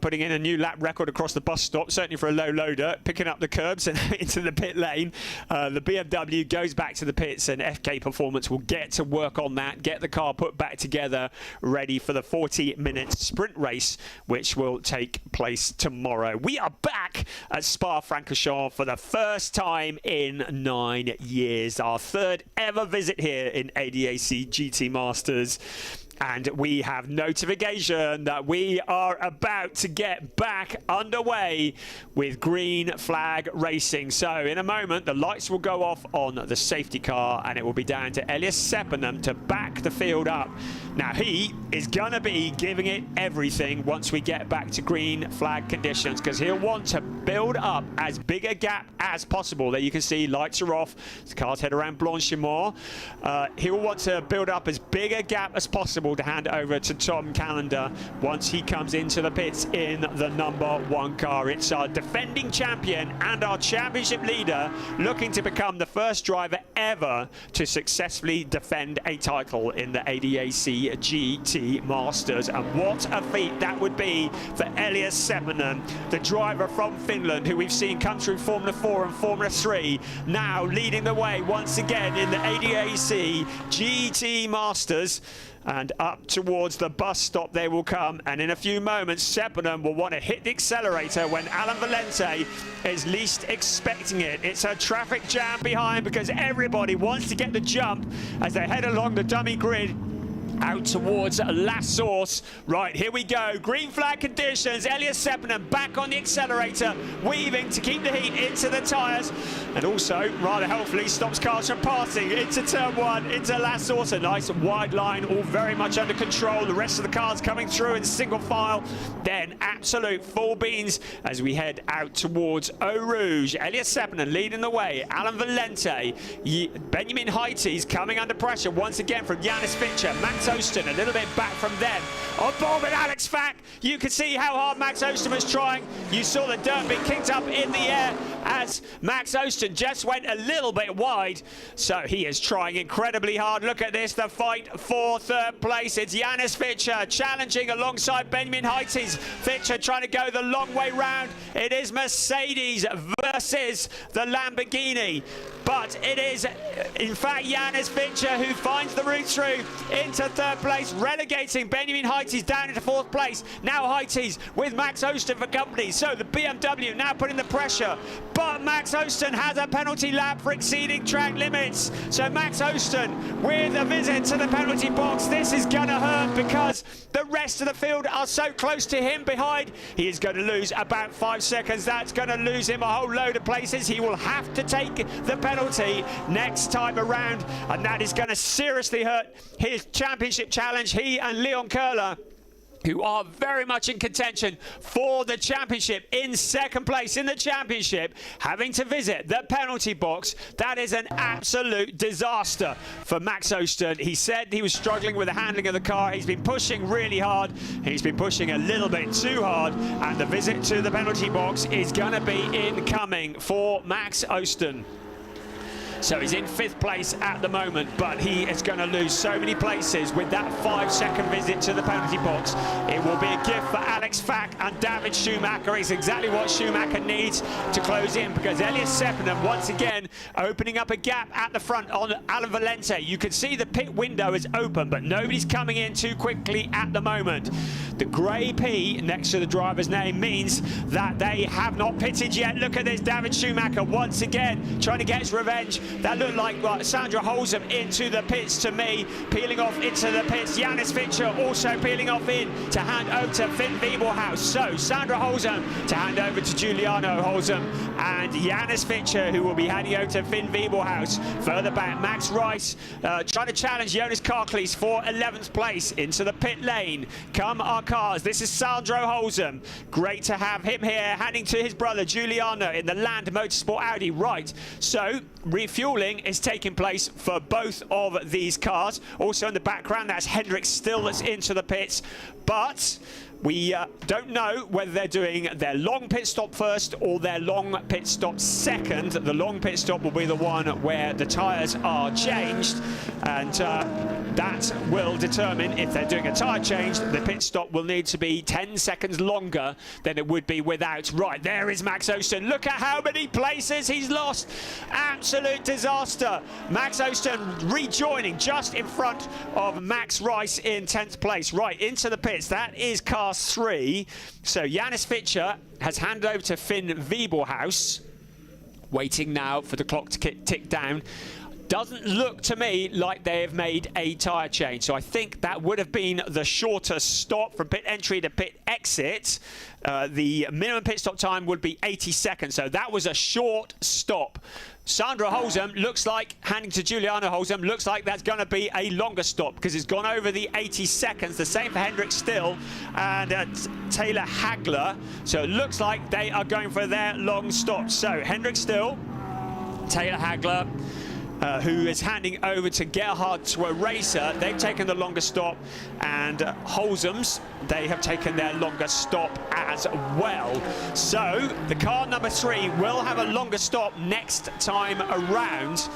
putting in a new lap record across the bus stop, certainly for a low loader, picking up the curbs and into the pit lane. The BMW goes back to the pits, and FK Performance will get to work on that, get the car put back together, ready for the 40-minute sprint race, which will take place tomorrow. We are back at Spa-Francorchamps for the first time in 9 years. Our 3rd ever visit here in ADAC GT Masters. And we have notification that we are about to get back underway with green flag racing. So in a moment, the lights will go off on the safety car, and it will be down to Elias Seppenham to back the field up. Now, he is going to be giving it everything once we get back to green flag conditions, because he'll want to build up as big a gap as possible. There you can see lights are off. The car's head around Blanchimont. He'll want to build up as big a gap as possible to hand over to Tom Callender once he comes into the pits in the #1 car. It's our defending champion and our championship leader looking to become the first driver ever to successfully defend a title in the ADAC GT Masters. And what a feat that would be for Elias Seppänen, the driver from Finland who we've seen come through Formula 4 and Formula 3, now leading the way once again in the ADAC GT Masters. And up towards the bus stop they will come, and in a few moments Seppänen will want to hit the accelerator when Alan Valente is least expecting it. It's a traffic jam behind because everybody wants to get the jump as they head along the dummy grid out towards La Source. Right, here we go. Green flag conditions. Elias Seppänen back on the accelerator, weaving to keep the heat into the tyres, and also, rather helpfully, stops cars from passing into turn 1, into La Source. A nice wide line, all very much under control. The rest of the cars coming through in single file. Then absolute full beans as we head out towards Eau Rouge. Elias Seppänen leading the way. Alan Valente, Benjamin Heites coming under pressure once again from Janis Fischer. Max Osten a little bit back from them. On board with Alex Fack. You can see how hard Max Osten was trying. You saw the dirt being kicked up in the air as Max Osten just went a little bit wide. So he is trying incredibly hard. Look at this, the fight for 3rd place. It's Janis Fischer challenging alongside Benjamin Heites. Fischer trying to go the long way round. It is Mercedes versus the Lamborghini. But it is, in fact, Janis Fischer who finds the route through into 3rd place, relegating Benjamin Heites down into 4th place. Now Heites with Max Osten for company. So the BMW now putting the pressure. But Max Osten has a penalty lap for exceeding track limits. So Max Osten with a visit to the penalty box. This is going to hurt because the rest of the field are so close to him behind. He is going to lose about 5 seconds. That's going to lose him a whole load of places. He will have to take the penalty next time around, and that is going to seriously hurt his championship challenge. He and Leon Köhler, who are very much in contention for the championship, in 2nd place in the championship, having to visit the penalty box. That is an absolute disaster for Max Osten. He said he was struggling with the handling of the car. He's been pushing really hard. He's been pushing a little bit too hard, and the visit to the penalty box is going to be incoming for Max Osten. So he's in 5th place at the moment, but he is going to lose so many places with that 5-second visit to the penalty box. It will be a gift for Alex Fack and David Schumacher. It's exactly what Schumacher needs to close in, because Elias Seppänen once again opening up a gap at the front on Alan Valente. You can see the pit window is open, but nobody's coming in too quickly at the moment. The grey P next to the driver's name means that they have not pitted yet. Look at this, David Schumacher once again trying to get his revenge That looked like Sandra Holzem into the pits to me, peeling off into the pits. Janis Fischer also peeling off in to hand over to Finn Wiebelhaus. So Sandra Holzem to hand over to Giuliano Holzem, and Janis Fischer, who will be handing over to Finn Wiebelhaus. Further back, Max Rice trying to challenge Jonas Karklees for 11th place into the pit lane. Come our cars. This is Sandro Holzem. Great to have him here, handing to his brother Giuliano in the Land Motorsport Audi. Right, so refueling is taking place for both of these cars. Also in the background, that's Hendrik Still that's into the pits, but we don't know whether they're doing their long pit stop first or their long pit stop second. The long pit stop will be the one where the tyres are changed, and that will determine if they're doing a tyre change. The pit stop will need to be 10 seconds longer than it would be without. Right, there is Max Osten. Look at how many places he's lost. Absolute disaster. Max Osten rejoining just in front of Max Rice in 10th place. Right, into the pits. That is car 3. So Janis Fischer has handed over to Finn Wiebelhaus, waiting now for the clock to tick down. Doesn't look to me like they have made a tyre change, so I think that would have been the shorter stop from pit entry to pit exit. The minimum pit stop time would be 80 seconds, so that was a short stop. Sandra Holzem looks like, handing to Giuliano Holzem, looks like that's going to be a longer stop because it's gone over the 80 seconds. The same for Hendrik Still and Taylor Hagler. So it looks like they are going for their long stop. So Hendrik Still, Taylor Hagler, who is handing over to Gerhard Tweresa. They've taken the longer stop, and Holzem's, they have taken their longer stop as well. So the car number 3 will have a longer stop next time around.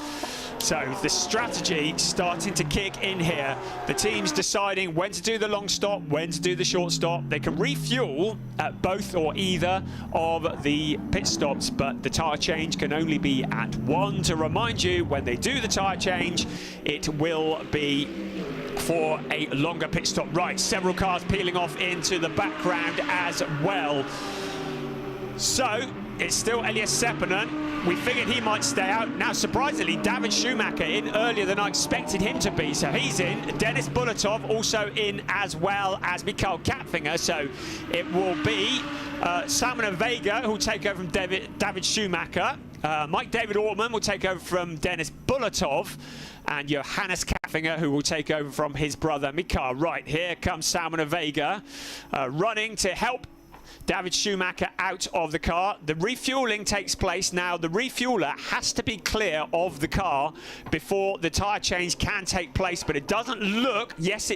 So the strategy starting to kick in here. The team's deciding when to do the long stop, when to do the short stop. They can refuel at both or either of the pit stops, but the tyre change can only be at one. To remind you, when they do the tyre change, it will be for a longer pit stop. Right, several cars peeling off into the background as well. So it's still Elias Seppänen. We figured he might stay out. Now, surprisingly, David Schumacher in earlier than I expected him to be. So he's in. Dennis Bulatov also in, as well as Mikael Kapfinger. So it will be Simon Vega who will take over from David Schumacher. Mike David Ortman will take over from Dennis Bulatov. And Johannes Kapfinger, who will take over from his brother Mikael. Right, here comes Simon Vega running to help David Schumacher out of the car. The refueling takes place now. The refueler has to be clear of the car before the tyre change can take place, but it doesn't look, yes,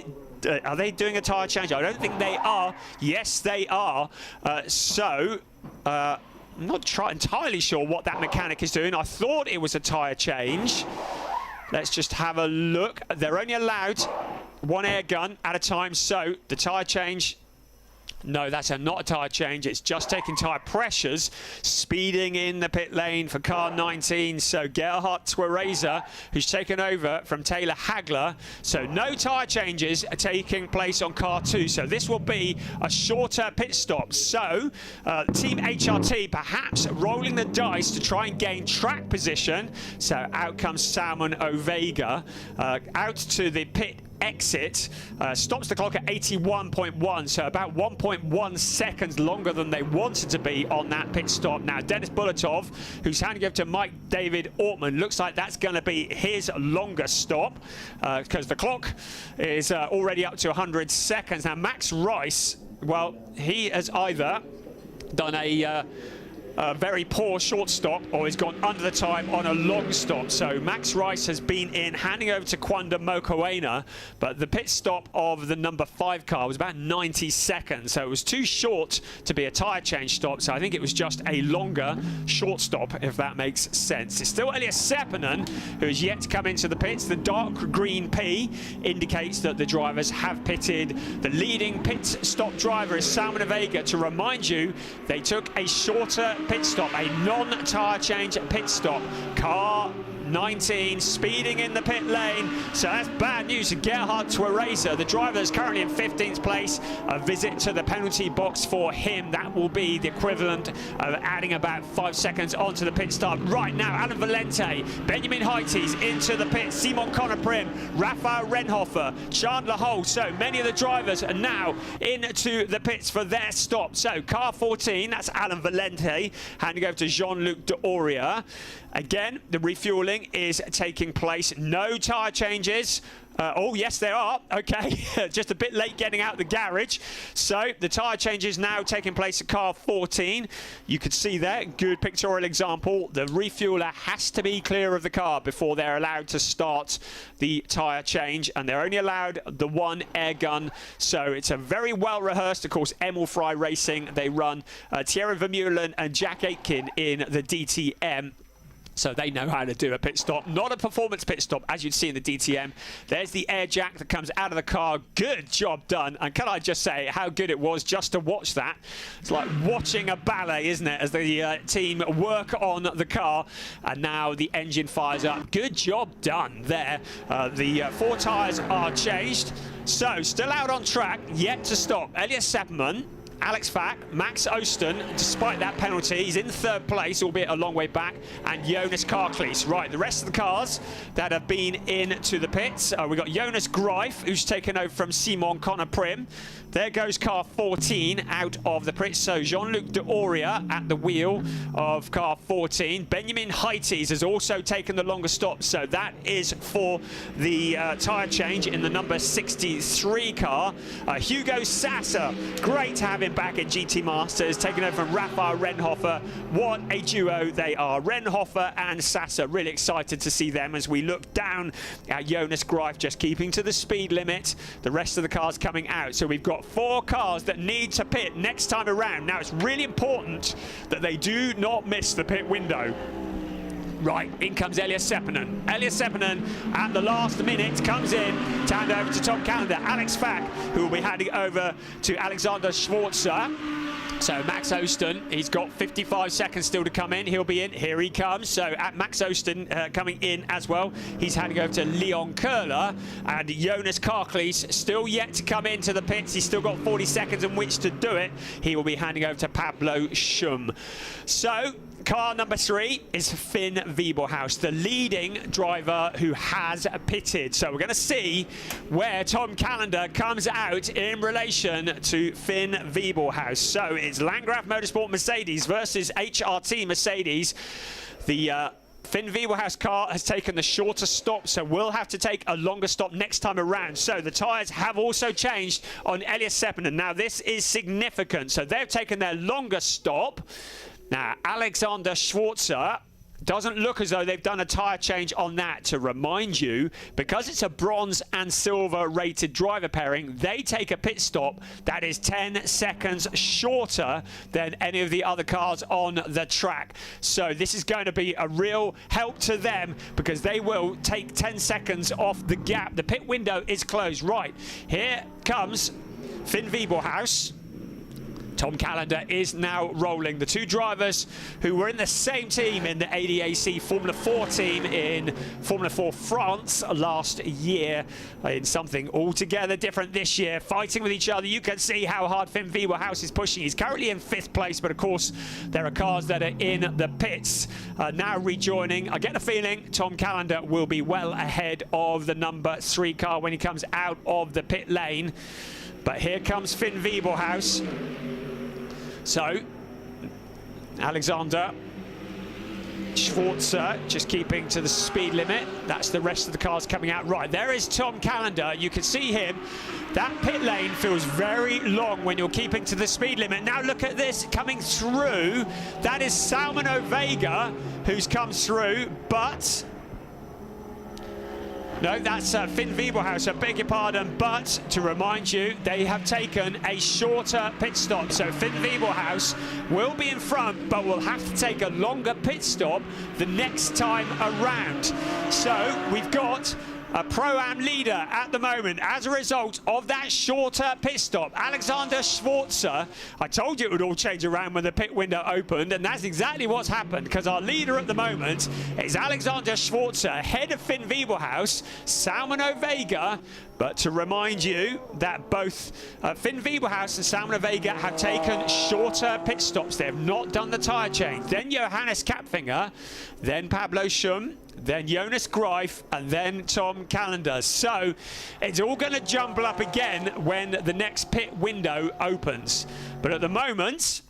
are they doing a tyre change? I don't think they are. Yes, they are. I'm not entirely sure what that mechanic is doing. I thought it was a tyre change. Let's just have a look. They're only allowed one air gun at a time, so the tyre change, no, that's not a tyre change. It's just taking tyre pressures, speeding in the pit lane for car 19. So Gerhard Tweresa, who's taken over from Taylor Hagler. So no tyre changes are taking place on car 2. So this will be a shorter pit stop. So Team HRT perhaps rolling the dice to try and gain track position. So out comes Salmon Ovega out to the pit exit, stops the clock at 81.1, so about 1.1 seconds longer than they wanted to be on that pit stop. Now Dennis Bulatov, who's handing over to Mike David Ortman, looks like that's going to be his longer stop because the clock is already up to 100 seconds. Now Max Rice, well, he has either done a very poor short stop or he's gone under the time on a long stop. So Max Rice has been in, handing over to Kwanda Mokoena, but the pit stop of the number 5 car was about 90 seconds, so it was too short to be a tyre change stop. So I think it was just a longer short stop, if that makes sense. It's still Elias Seppänen, who is yet to come into the pits. The dark green P indicates that the drivers have pitted. The leading pit stop driver is Salmon Vega. To remind you, they took a shorter pit stop, a non-tyre change pit stop. Car 19 speeding in the pit lane, so that's bad news for Gerhard Twereza, the driver that's currently in 15th place. A visit to the penalty box for him. That will be the equivalent of adding about 5 seconds onto the pit stop. Right now, Alan Valente, Benjamin Heites into the pit, Simon Conner-Prim, Raphael Renhofer, Chandler Hull. So many of the drivers are now into the pits for their stop. So car 14, that's Alan Valente, handing over to Jean-Luc D'Auria. Again, the refueling is taking place. No tyre changes. Oh, yes, there are. Okay, just a bit late getting out the garage. So the tyre change is now taking place at car 14. You can see there, good pictorial example. The refueler has to be clear of the car before they're allowed to start the tyre change, and they're only allowed the one air gun. So it's a very well rehearsed, of course, Emil Frey Racing. They run Thierry Vermeulen and Jack Aitken in the DTM. So they know how to do a pit stop, not a performance pit stop, as you'd see in the DTM. There's the air jack that comes out of the car. Good job done. And can I just say how good it was just to watch that? It's like watching a ballet, isn't it, as the team work on the car. And now the engine fires up. Good job done there. The 4 tyres are changed. So still out on track, yet to stop. Elias Sepperman, Alex Fack, Max Osten, despite that penalty, he's in 3rd place, albeit a long way back, and Jonas Karklees. Right, the rest of the cars that have been into the pits, we've got Jonas Greif, who's taken over from Simon Conner-Prim. There goes car 14 out of the pits. So Jean-Luc D'Auria at the wheel of car 14. Benjamin Heites has also taken the longer stop. So that is for the tyre change in the number 63 car. Hugo Sasser, great to have him back at GT Masters, taking over from Raphael Renhofer. What a duo they are. Renhofer and Sasser, really excited to see them as we look down at Jonas Greif, just keeping to the speed limit. The rest of the cars coming out. So we've got 4 cars that need to pit next time around. Now, it's really important that they do not miss the pit window. Right, in comes Elias Seppänen. Elias Seppänen at the last minute comes in to hand over to Tom Callender. Alex Fack, who will be handing over to Alexander Schwarzer. So Max Osten, he's got 55 seconds still to come in. He'll be in. Here he comes. So at Max Osten coming in as well. He's handing over to Leon Köhler. And Jonas Karklees still yet to come into the pits. He's still got 40 seconds in which to do it. He will be handing over to Pablo Schum. So car number 3 is Finn Wiebelhaus, the leading driver who has pitted. So we're going to see where Tom Callender comes out in relation to Finn Wiebelhaus. So it's Landgraf Motorsport Mercedes versus HRT Mercedes. The Finn Wiebelhaus car has taken the shorter stop, so we'll have to take a longer stop next time around. So the tyres have also changed on Elias Seppänen. Now this is significant. So they've taken their longer stop. Now, Alexander Schwarzer doesn't look as though they've done a tyre change on that. To remind you, because it's a bronze and silver rated driver pairing, they take a pit stop that is 10 seconds shorter than any of the other cars on the track. So this is going to be a real help to them because they will take 10 seconds off the gap. The pit window is closed. Right, here comes Finn Wiebelhaus. Tom Callender is now rolling. The 2 drivers who were in the same team in the ADAC Formula 4 team in Formula 4 France last year, in something altogether different this year, fighting with each other. You can see how hard Finn Wiebelhaus is pushing. He's currently in 5th place, but of course there are cars that are in the pits now rejoining. I get the feeling Tom Callender will be well ahead of the number 3 car when he comes out of the pit lane. But here comes Finn Wiebelhaus. So, Alexander Schwarzer just keeping to the speed limit. That's the rest of the cars coming out. Right, there is Tom Callender. You can see him. That pit lane feels very long when you're keeping to the speed limit. Now look at this coming through. That is Salmano Vega who's come through, but no, that's Finn Wiebelhaus, I beg your pardon, but to remind you, they have taken a shorter pit stop. So Finn Wiebelhaus will be in front, but will have to take a longer pit stop the next time around. So we've got a Pro-Am leader at the moment as a result of that shorter pit stop. Alexander Schwarzer, I told you it would all change around when the pit window opened, and that's exactly what's happened, because our leader at the moment is Alexander Schwarzer, ahead of Finn Wiebelhaus, Salmon Vega. But to remind you that both Finn Wiebelhaus and Salmon Vega have taken shorter pit stops. They have not done the tyre change. Then Johannes Kapfinger, then Pablo Schum, then Jonas Greif, and then Tom Callender. So it's all going to jumble up again when the next pit window opens. But at the moment,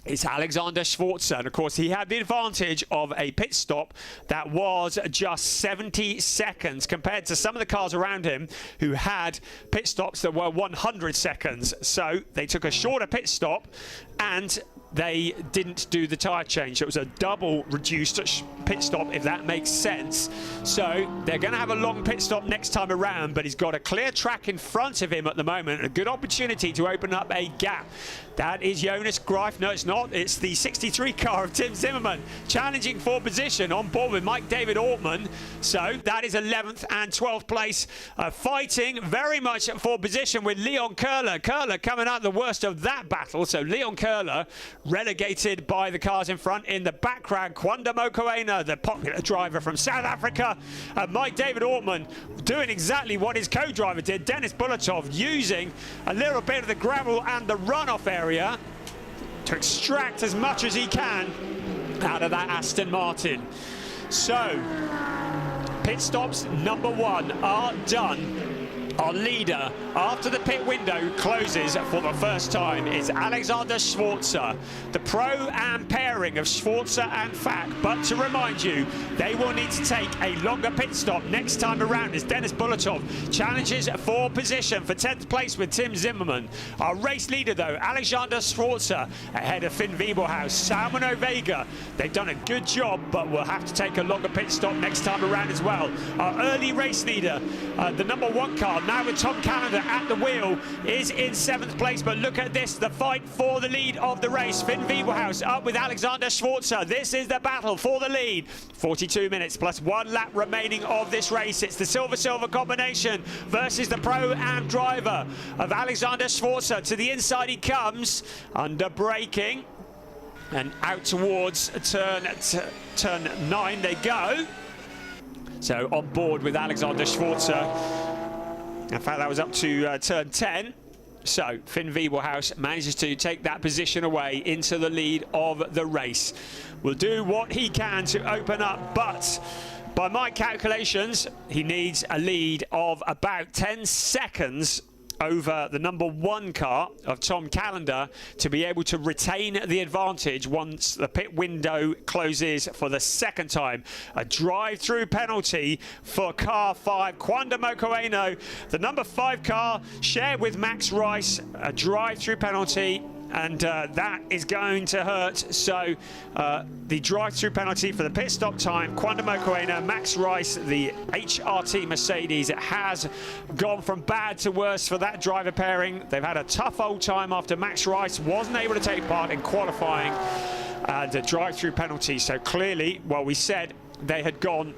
it's Alexander Schwarzer, and of course he had the advantage of a pit stop that was just 70 seconds compared to some of the cars around him who had pit stops that were 100 seconds. So they took a shorter pit stop and they didn't do the tyre change. It was a double reduced pit stop, if that makes sense. So they're going to have a long pit stop next time around, but he's got a clear track in front of him at the moment, a good opportunity to open up a gap. That is Jonas Greif. No, it's not. It's the 63 car of Tim Zimmerman, challenging for position on board with Mike David Ortman. So that is 11th and 12th place, fighting very much for position with Leon Köhler. Köhler coming out the worst of that battle. So Leon Köhler relegated by the cars in front. In the background, Kwanda Mokoena, the popular driver from South Africa. Mike David Ortman doing exactly what his co-driver did, Dennis Bulatov, using a little bit of the gravel and the runoff area to extract as much as he can out of that Aston Martin. So, pit stops number 1 are done. Our leader, after the pit window closes for the first time, is Alexander Schwarzer, the Pro-Am pairing of Schwarzer and Fack. But to remind you, they will need to take a longer pit stop next time around as Dennis Bulatov challenges for position for 10th place with Tim Zimmerman. Our race leader, though, Alexander Schwarzer, ahead of Finn Wiebelhaus, Salmon Vega. They've done a good job, but will have to take a longer pit stop next time around as well. Our early race leader, the number 1 car, now with Tom Callender at the wheel, is in 7th place. But look at this, the fight for the lead of the race. Finn Wiebelhaus up with Alexander Schwarzer. This is the battle for the lead. 42 minutes plus 1 lap remaining of this race. It's the silver-silver combination versus the Pro-Am driver of Alexander Schwarzer. To the inside he comes, under braking, and out towards turn 9 they go. So on board with Alexander Schwarzer. In fact, that was up to turn 10. So Finn Wiebelhaus manages to take that position away into the lead of the race. Will do what he can to open up, but by my calculations, he needs a lead of about 10 seconds over the number 1 car of Tom Callender to be able to retain the advantage once the pit window closes for the second time. A drive-through penalty for car 5, Kwanda Mokoena. The number 5 car shared with Max Rice, a drive-through penalty, and that is going to hurt. So the drive-through penalty for the pit stop time, Kwanda Mokoena, Max Rice, the HRT Mercedes. It has gone from bad to worse for that driver pairing. They've had a tough old time after Max Rice wasn't able to take part in qualifying the drive-through penalty. So clearly, well, we said they had gone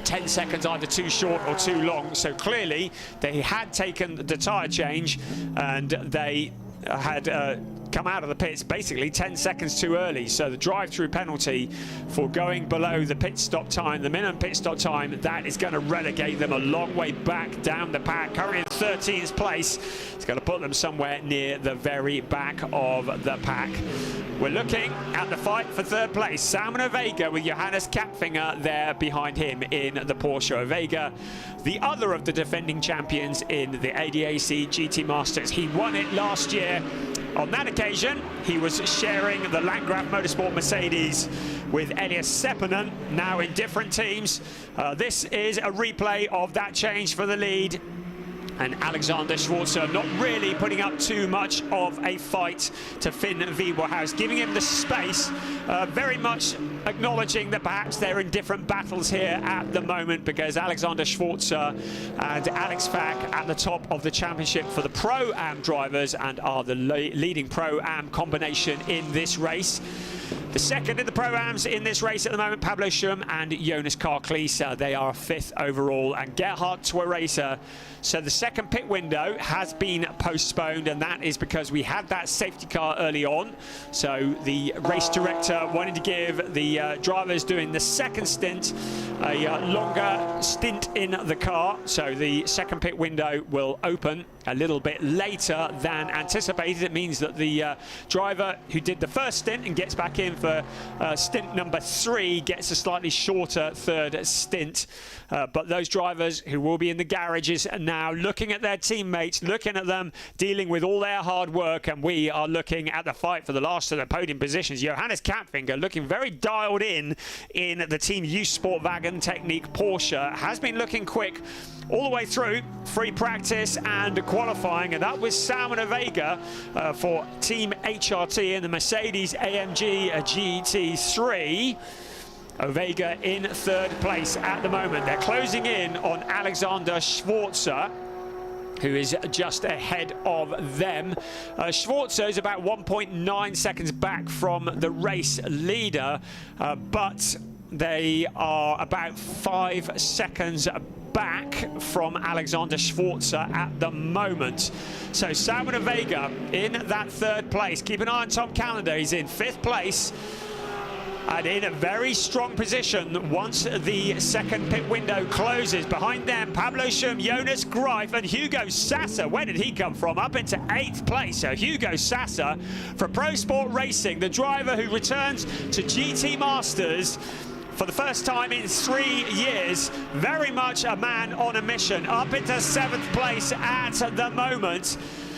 10 seconds either too short or too long. So clearly they had taken the tyre change and they had come out of the pits basically 10 seconds too early. So the drive-through penalty for going below the pit stop time, the minimum pit stop time, that is going to relegate them a long way back down the pack. Currently in 13th place. It's going to put them somewhere near the very back of the pack. We're looking at the fight for 3rd place. Salmon Vega with Johannes Kapfinger there behind him in the Porsche. Vega, the other of the defending champions in the ADAC GT Masters. He won it last year. On that occasion, he was sharing the Landgraf Motorsport Mercedes with Elias Seppänen, now in different teams. This is a replay of that change for the lead. And Alexander Schwarzer not really putting up too much of a fight to Finn Wiebelhaus, giving him the space, very much acknowledging that perhaps they're in different battles here at the moment, because Alexander Schwarzer and Alex Fack at the top of the championship for the Pro-Am drivers and are the leading Pro-Am combination in this race. The second in the Pro-Ams in this race at the moment, Pablo Schum and Jonas Karklees. They are 5th overall, and Gerhard Tweresa. So the second pit window has been postponed, and that is because we had that safety car early on. So the race director wanted to give the drivers doing the second stint a longer stint in the car. So the second pit window will open a little bit later than anticipated. It means that the driver who did the first stint and gets back in for stint number 3 gets a slightly shorter third stint. But those drivers who will be in the garages are now looking at their teammates, looking at them, dealing with all their hard work, and we are looking at the fight for the last of the podium positions. Johannes Kapfinger looking very dialed in the Team Youth Sportwagen Technique Porsche. Has been looking quick all the way through free practice and qualifying, and that was Salman Vega for Team HRT in the Mercedes AMG GT3. Ovega in 3rd place at the moment. They're closing in on Alexander Schwarzer, who is just ahead of them. Schwarzer is about 1.9 seconds back from the race leader, but they are about 5 seconds back from Alexander Schwarzer at the moment. So Salman Vega in that 3rd place. Keep an eye on Tom Callender. He's in 5th place and in a very strong position once the second pit window closes. Behind them, Pablo Schum, Jonas Greif and Hugo Sasser. Where did he come from? Up into 8th place. So Hugo Sasser for Pro Sport Racing, the driver who returns to GT Masters for the first time in 3 years. Very much a man on a mission. Up into 7th place at the moment.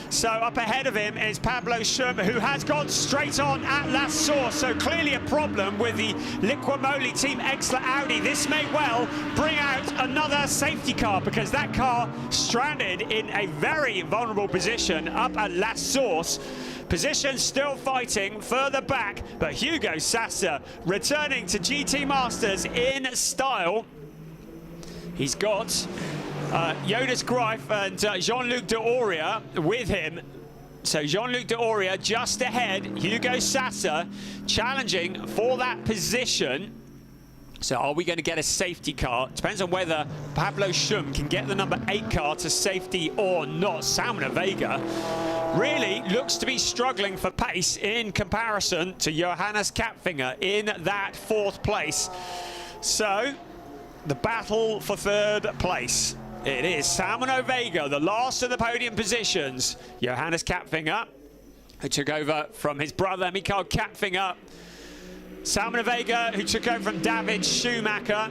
So up ahead of him is Pablo Schum, who has gone straight on at La Source. So clearly a problem with the Liquimoli Team Exla Audi. This may well bring out another safety car, because that car stranded in a very vulnerable position up at La Source. Position still fighting further back, but Hugo Sasser returning to GT Masters in style. He's got Jonas Greif and Jean-Luc D'Auria with him. So Jean-Luc D'Auria just ahead, Hugo Sasser challenging for that position. So are we going to get a safety car? Depends on whether Pablo Schum can get the number 8 car to safety or not. Salman Vega really looks to be struggling for pace in comparison to Johannes Kapfinger in that 4th place. So the battle for 3rd place. It is Salman Vega, the last of the podium positions. Johannes Kapfinger, who took over from his brother Mikael Kapfinger. Salman Vega, who took over from David Schumacher.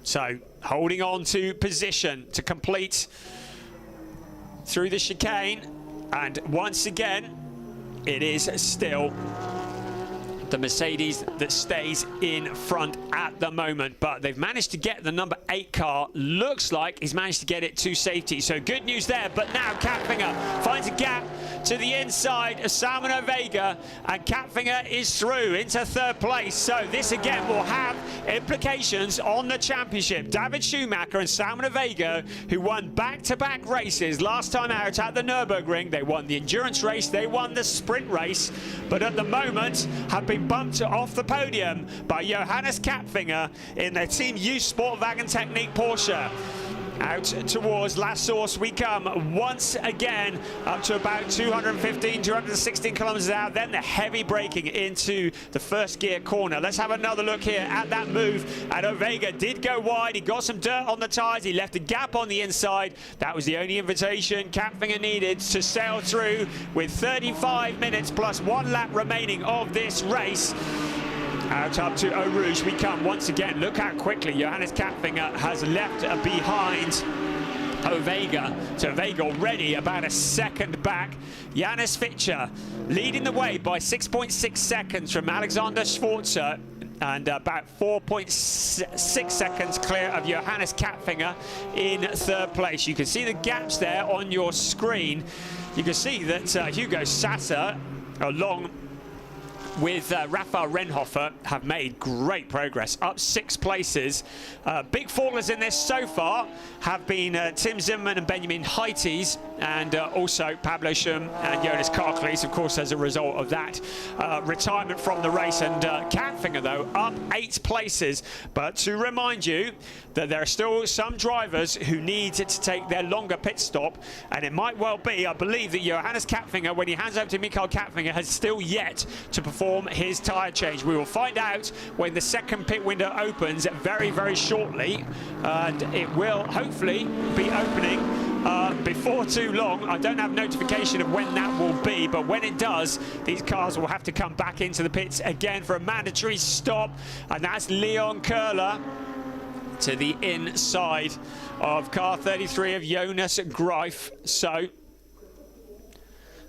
So holding on to position to complete through the chicane. And once again, it is still the Mercedes that stays in front at the moment, but they've managed to get the number 8 car. Looks like he's managed to get it to safety, so good news there. But now Kapfinger finds a gap to the inside of Salman Vega, and Kapfinger is through into 3rd place. So this again will have implications on the championship. David Schumacher and Salman Vega, who won back-to-back races last time out at the Nürburgring. They won the endurance race, they won the sprint race, but at the moment have been bumped off the podium by Johannes Kapfinger in their Team Youth Sportwagen Technique Porsche. Out towards La Source we come once again, up to about 215, 216 kilometers out. Then the heavy braking into the 1st gear corner. Let's have another look here at that move. And Ovega did go wide. He got some dirt on the tires. He left a gap on the inside. That was the only invitation Kapfinger needed to sail through with 35 minutes plus 1 lap remaining of this race. Out up to Eau Rouge we come once again. Look how quickly Johannes Kapfinger has left behind Ovega. So Ovega already about a second back. Janis Fitcher leading the way by 6.6 seconds from Alexander Schwarzer, and about 4.6 seconds clear of Johannes Kapfinger in 3rd place. You can see the gaps there on your screen. You can see that Hugo Sasser along with Rafael Renhofer have made great progress, up 6 places. Big fallers in this so far have been Tim Zimmermann and Benjamin Heites, and also Pablo Schum and Jonas Karklees, of course, as a result of that retirement from the race. And Kapfinger, though, up 8 places. But to remind you that there are still some drivers who need to take their longer pit stop, and it might well be, I believe, that Johannes Kapfinger, when he hands over to Mikael Kapfinger, has still yet to perform his tyre change. We will find out when the second pit window opens very, very shortly, and it will hopefully be opening before too long. I don't have notification of when that will be, but when it does, these cars will have to come back into the pits again for a mandatory stop, and that's Leon Köhler to the inside of car 33 of Jonas Greif. So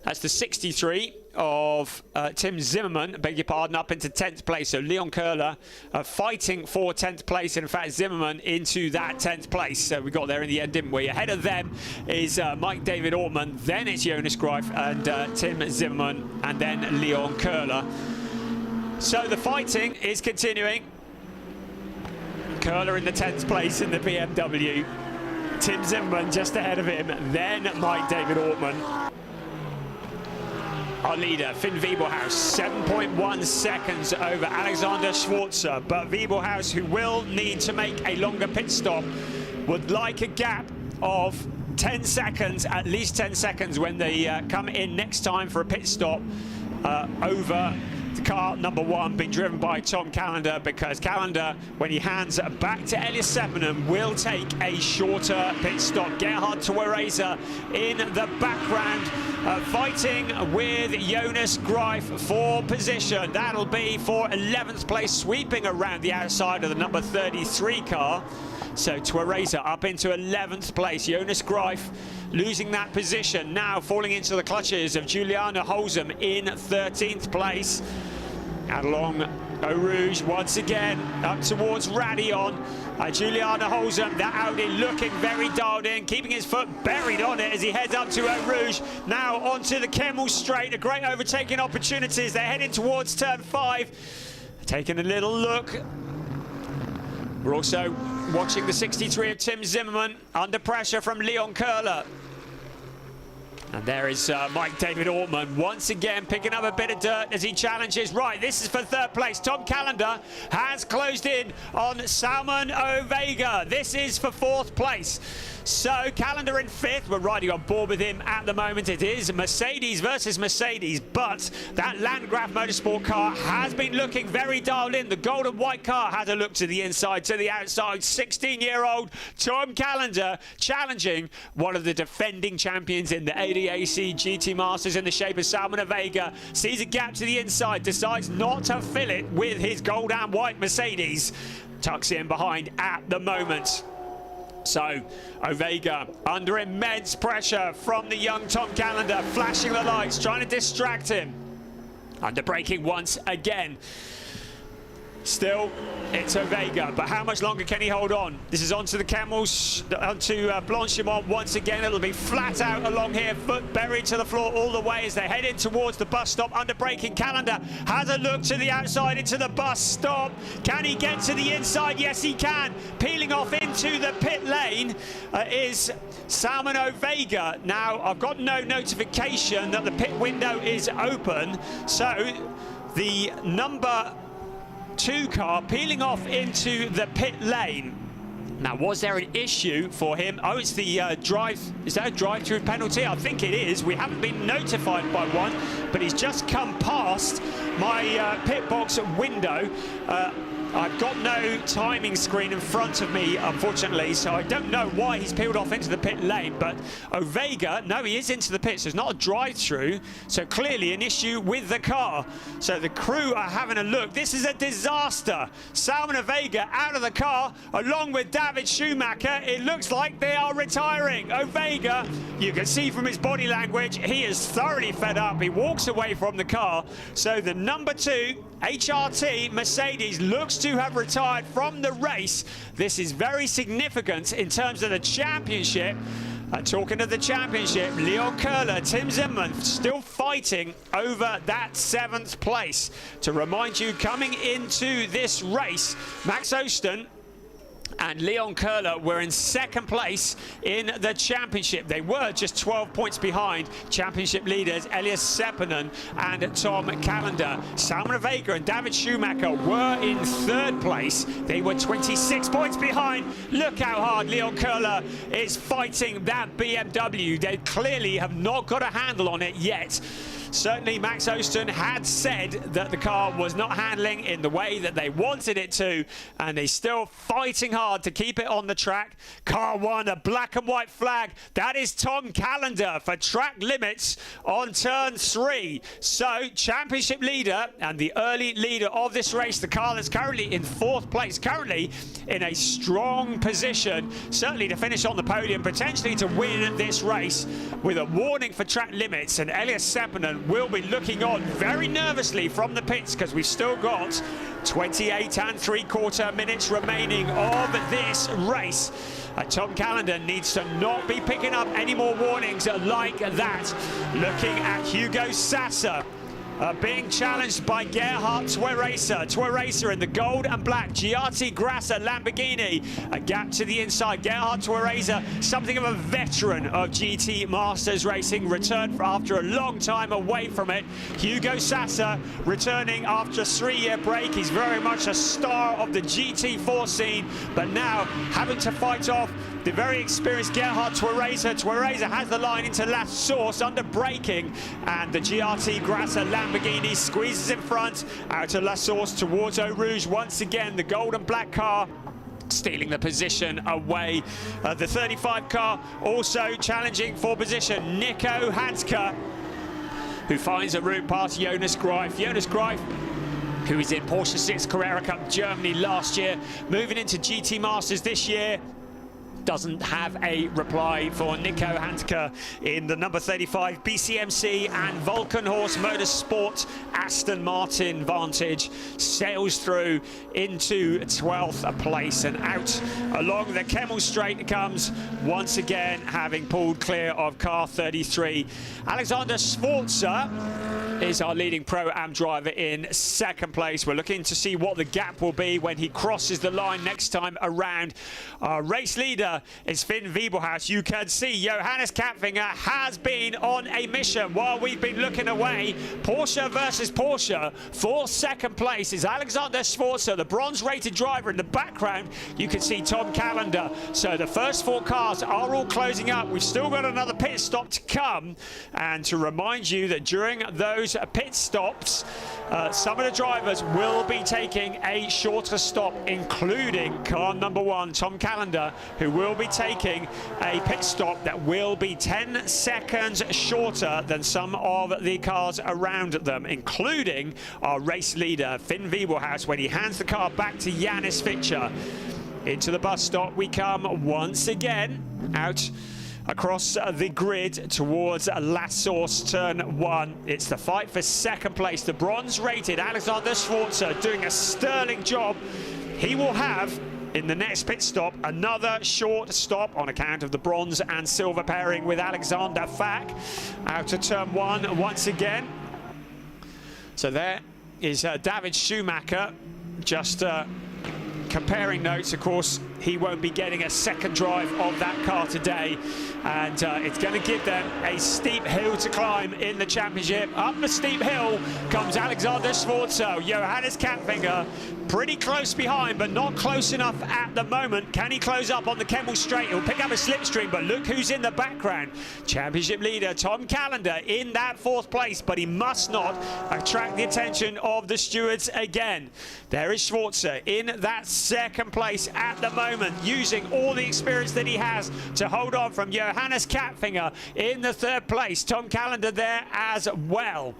that's the 63 of Tim Zimmermann, beg your pardon, up into 10th place. So Leon Köhler fighting for 10th place, and in fact Zimmermann into that 10th place. So we got there in the end, didn't we? Ahead of them is Mike David Ortmann, then it's Jonas Greif and Tim Zimmermann, and then Leon Köhler. So the fighting is continuing. Köhler in the 10th place in the BMW. Tim Zimmermann just ahead of him, then Mike David Ortmann. Our leader, Finn Wiebelhaus, 7.1 seconds over Alexander Schwarzer. But Wiebelhaus, who will need to make a longer pit stop, would like a gap of 10 seconds, at least 10 seconds, when they come in next time for a pit stop over the car number 1 being driven by Tom Callender, because Callender, when he hands back to Elias Seppenham, will take a shorter pit stop. Gerhard Twereza in the background, fighting with Jonas Greif for position. That'll be for 11th place, sweeping around the outside of the number 33 car. So Twereza up into 11th place. Jonas Greif losing that position, now falling into the clutches of Juliana Holzem in 13th place. And along Eau Rouge once again, up towards Radion. Juliana Holzem, that Audi looking very dialed in, keeping his foot buried on it as he heads up to Eau Rouge. Now onto the Kemmel Straight, a great overtaking opportunities. They're heading towards turn 5. Taking a little look. We're also watching the 63 of Tim Zimmermann under pressure from Leon Köhler. And there is Mike David Ortmann once again picking up a bit of dirt as he challenges. Right, this is for 3rd place. Tom Callender has closed in on Salman Ovega. This is for 4th place. So Callender in 5th. We're riding on board with him at the moment. It is Mercedes versus Mercedes, but that Landgraf Motorsport car has been looking very dialed in. The gold and white car had a look to the inside, to the outside. 16-year-old Tom Callender challenging one of the defending champions in the ADAC GT Masters in the shape of Salman Ovega. Sees a gap to the inside, decides not to fill it with his gold and white Mercedes. Tucks in behind at the moment. So Ovega under immense pressure from the young Tom Callender, flashing the lights, trying to distract him. Under braking once again. Still, it's Ovega, but how much longer can he hold on? This is onto the Camels, onto Blanchimont once again. It'll be flat out along here, foot buried to the floor all the way as they head in towards the bus stop. Under braking, Callender has a look to the outside into the bus stop. Can he get to the inside? Yes, he can. Peeling off into the pit lane is Salman Ovega. Now, I've got no notification that the pit window is open, so the number 2 car peeling off into the pit lane. Now, was there an issue for him? Oh, it's the drive. Is that a drive-through penalty? I think it is. We haven't been notified by one, but he's just come past my pit box window. I've got no timing screen in front of me, unfortunately, so I don't know why he's peeled off into the pit lane. But Ovega, no, he is into the pits. There's not a drive-through, so clearly an issue with the car. So the crew are having a look. This is a disaster. Salman Ovega out of the car, along with David Schumacher. It looks like they are retiring. Ovega, you can see from his body language, he is thoroughly fed up. He walks away from the car. So the number 2 HRT Mercedes looks to have retired from the race. This is very significant in terms of the championship. Talking of the championship, Leon Köhler, Tim Zimmermann still fighting fighting over that 7th place. To remind you, coming into this race, Max Osten and Leon Köhler were in 2nd place in the championship. They were just 12 points behind championship leaders Elias Seppänen and Tom Callender. Salman Vega and David Schumacher were in 3rd place. They were 26 points behind. Look how hard Leon Köhler is fighting that BMW. They clearly have not got a handle on it yet. Certainly Max Osten had said that the car was not handling in the way that they wanted it to, and he's still fighting hard to keep it on the track. Car 1, a black and white flag. That is Tom Callender for track limits on turn 3. So championship leader and the early leader of this race, the car that's currently in 4th place, currently in a strong position, certainly to finish on the podium, potentially to win this race, with a warning for track limits. And Elias Seppänen will be looking on very nervously from the pits, because we've still got 28 3/4 minutes remaining of this race. Tom Callender needs to not be picking up any more warnings like that. Looking at Hugo Sasser. Being challenged by Gerhard Tweraiser. Tweraiser in the gold and black Giatti Grasser Lamborghini. A gap to the inside. Gerhard Tweraiser, something of a veteran of GT Masters racing, returned after a long time away from it. Hugo Sasser returning after a 3-year break. He's very much a star of the GT4 scene, but now having to fight off the very experienced Gerhard Tweraiser. Tweraiser has the line into La Source under braking, and the Giatti Grasser Lamborghini squeezes in front out of La Source towards Eau Rouge. Once again, the gold and black car stealing the position away. The 35 car also challenging for position. Nico Hanske, who finds a route past Jonas Greif. Jonas Greif, who is in Porsche 6 Carrera Cup Germany last year, moving into GT Masters this year. Doesn't have a reply for Nico Hanske in the number 35 BCMC and Volkenhorst Motorsport Aston Martin Vantage. Sails through into 12th place, and out along the Kemmel Straight comes once again, having pulled clear of car 33. Alexander Sforza is our leading Pro-Am driver in 2nd place. We're looking to see what the gap will be when he crosses the line next time around. Our race leader is Finn Wiebelhaus. You can see Johannes Kapfinger has been on a mission while we've been looking away. Porsche versus Porsche. For 2nd place is Alexander Sforza, the bronze-rated driver. In the background, you can see Tom Callender. So the first 4 cars are all closing up. We've still got another pit stop to come. And to remind you that during those pit stops, some of the drivers will be taking a shorter stop, including car number 1, Tom Callender, who will be taking a pit stop that will be 10 seconds shorter than some of the cars around them, including our race leader, Finn Wiebelhaus, when he hands the car back to Janis Fitcher. Into the bus stop we come once again, out across the grid towards La Source, turn 1. It's the fight for 2nd place. The bronze-rated Alexander Sforza doing a sterling job. He will have, in the next pit stop, another short stop on account of the bronze and silver pairing with Alexander Fack. Out to turn 1 once again. So there is David Schumacher just comparing notes. Of course, he won't be getting a second drive of that car today, and it's going to give them a steep hill to climb in the championship. Up the steep hill comes Alexander Sforza. Johannes Kapfinger pretty close behind, but not close enough at the moment. Can he close up on the Kemmel Straight? He'll pick up a slipstream, but look who's in the background. Championship leader Tom Callender in that 4th place, but he must not attract the attention of the stewards again. There is Sforza in that 2nd place at the moment, using all the experience that he has to hold on from Johannes Kapfinger in the 3rd place. Tom Callender there as well.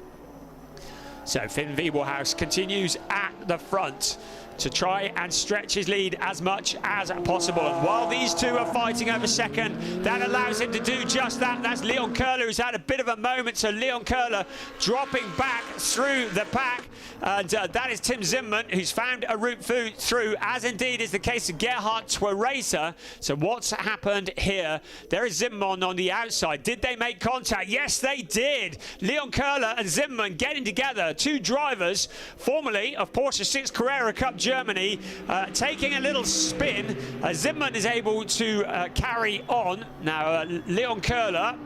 So Finn Wiebelhaus continues at the front to try and stretch his lead as much as possible. And while these two are fighting over 2nd, that allows him to do just that. That's Leon Köhler, who's had a bit of a moment. So Leon Köhler dropping back through the pack. And that is Tim Zimmerman, who's found a route through, as indeed is the case of Gerhard Tweresa. So what's happened here? There is Zimmerman on the outside. Did they make contact? Yes, they did. Leon Köhler and Zimmerman getting together. Two drivers, formerly of Porsche 6 Carrera Cup Germany, taking a little spin. Zimmerman is able to carry on. Now, Leon Köhler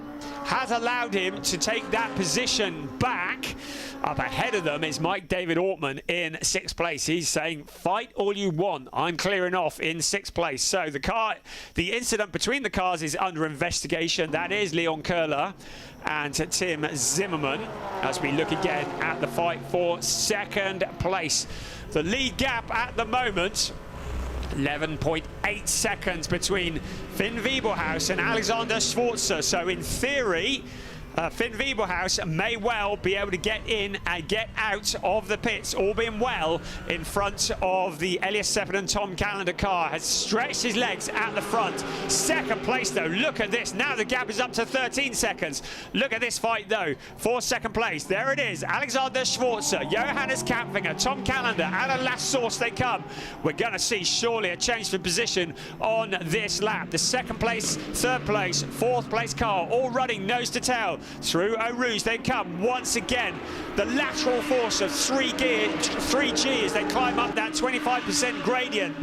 has allowed him to take that position back. Up ahead of them is Mike David Ortman in 6th place. He's saying, fight all you want. I'm clearing off in 6th place. So the incident between the cars is under investigation. That is Leon Köhler and Tim Zimmerman, as we look again at the fight for 2nd place. The lead gap at the moment, 11.8 seconds between Finn Wiebelhaus and Alexander Schwarzer. So in theory, Finn Wiebelhaus may well be able to get in and get out of the pits, all being well, in front of the Elias Seppin and Tom Callender car. Has stretched his legs at the front. 2nd place, though. Look at this. Now the gap is up to 13 seconds. Look at this fight, though, for 2nd place. There it is. Alexander Schwarzer, Johannes Kapfinger, Tom Callender, and at last source they come. We're going to see surely a change for position on this lap. The 2nd place, 3rd place, 4th place car, all running nose to tail. Through Eau Rouge they come once again. The lateral force of 3G as they climb up that 25% gradient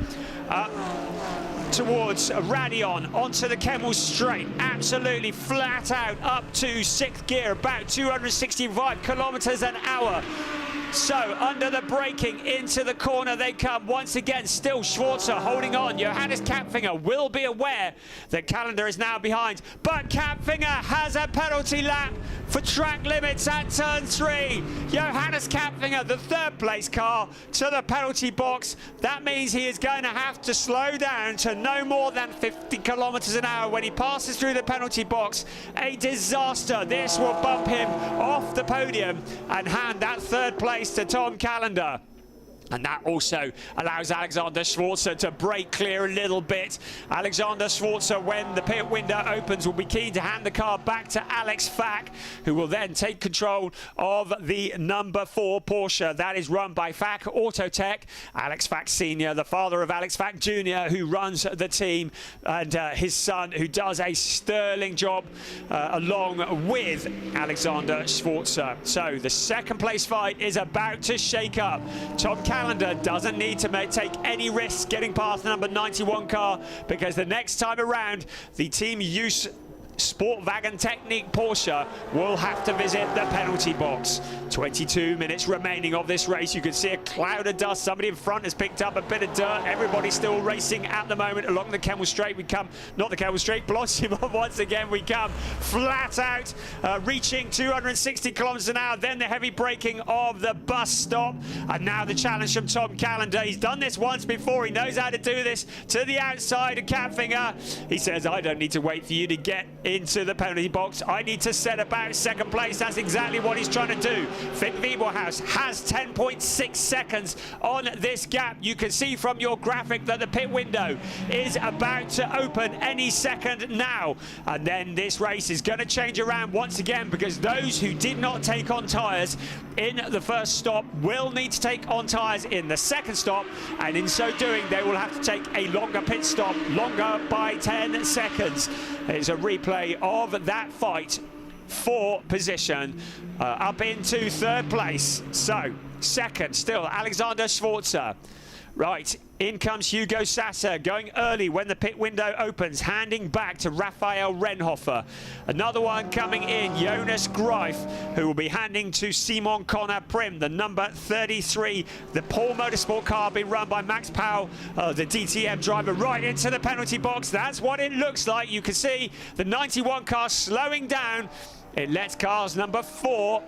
towards Radion onto the Kemmel Straight. Absolutely flat out up to 6th gear, about 265 kilometers an hour. So under the braking into the corner they come once again. Still Schwarzer holding on. Johannes Kapfinger will be aware that Callender is now behind, but Kapfinger has a penalty lap for track limits at turn 3. Johannes Kapfinger, the 3rd place car, to the penalty box. That means he is going to have to slow down to no more than 50 kilometers an hour when he passes through the penalty box. A disaster. This will bump him off the podium and hand that 3rd place to Tom Callender. And that also allows Alexander Schwarzer to break clear a little bit. Alexander Schwarzer, when the pit window opens, will be keen to hand the car back to Alex Fack, who will then take control of the number 4 Porsche. That is run by Fack Autotech. Alex Fack Sr., the father of Alex Fack Jr., who runs the team, and his son, who does a sterling job along with Alexander Schwarzer. So the 2nd place fight is about to shake up. Tom Callender doesn't need to take any risks getting past the number 91 car, because the next time around the Team Use Sportwagen Technique Porsche will have to visit the penalty box. 22 minutes remaining of this race. You can see a cloud of dust. Somebody in front has picked up a bit of dirt. Everybody's still racing at the moment along the Kemmel Straight. We come, not the Kemmel Straight, Blanchimont once again. We come flat out, reaching 260 kilometers an hour. Then the heavy braking of the bus stop. And now the challenge from Tom Callender. He's done this once before. He knows how to do this. To the outside of Kapfinger. He says, I don't need to wait for you to get into the penalty box. I need to set about 2nd place. That's exactly what he's trying to do. Finn Wiebelhaus has 10.6 seconds on this gap. You can see from your graphic that the pit window is about to open any second now. And then this race is going to change around once again, because those who did not take on tyres in the 1st stop will need to take on tyres in the 2nd stop, and in so doing they will have to take a longer pit stop, longer by 10 seconds. It's a replay of that fight for position up into 3rd place. So 2nd still Alexander Schwarzer. Right, in comes Hugo Sasser, going early when the pit window opens, handing back to Raphael Renhofer. Another one coming in, Jonas Greif, who will be handing to Simon Conrad Prim, the number 33. The Paul Motorsport car being run by Max Powell, the DTM driver, right into the penalty box. That's what it looks like. You can see the 91 car slowing down. It lets cars number 4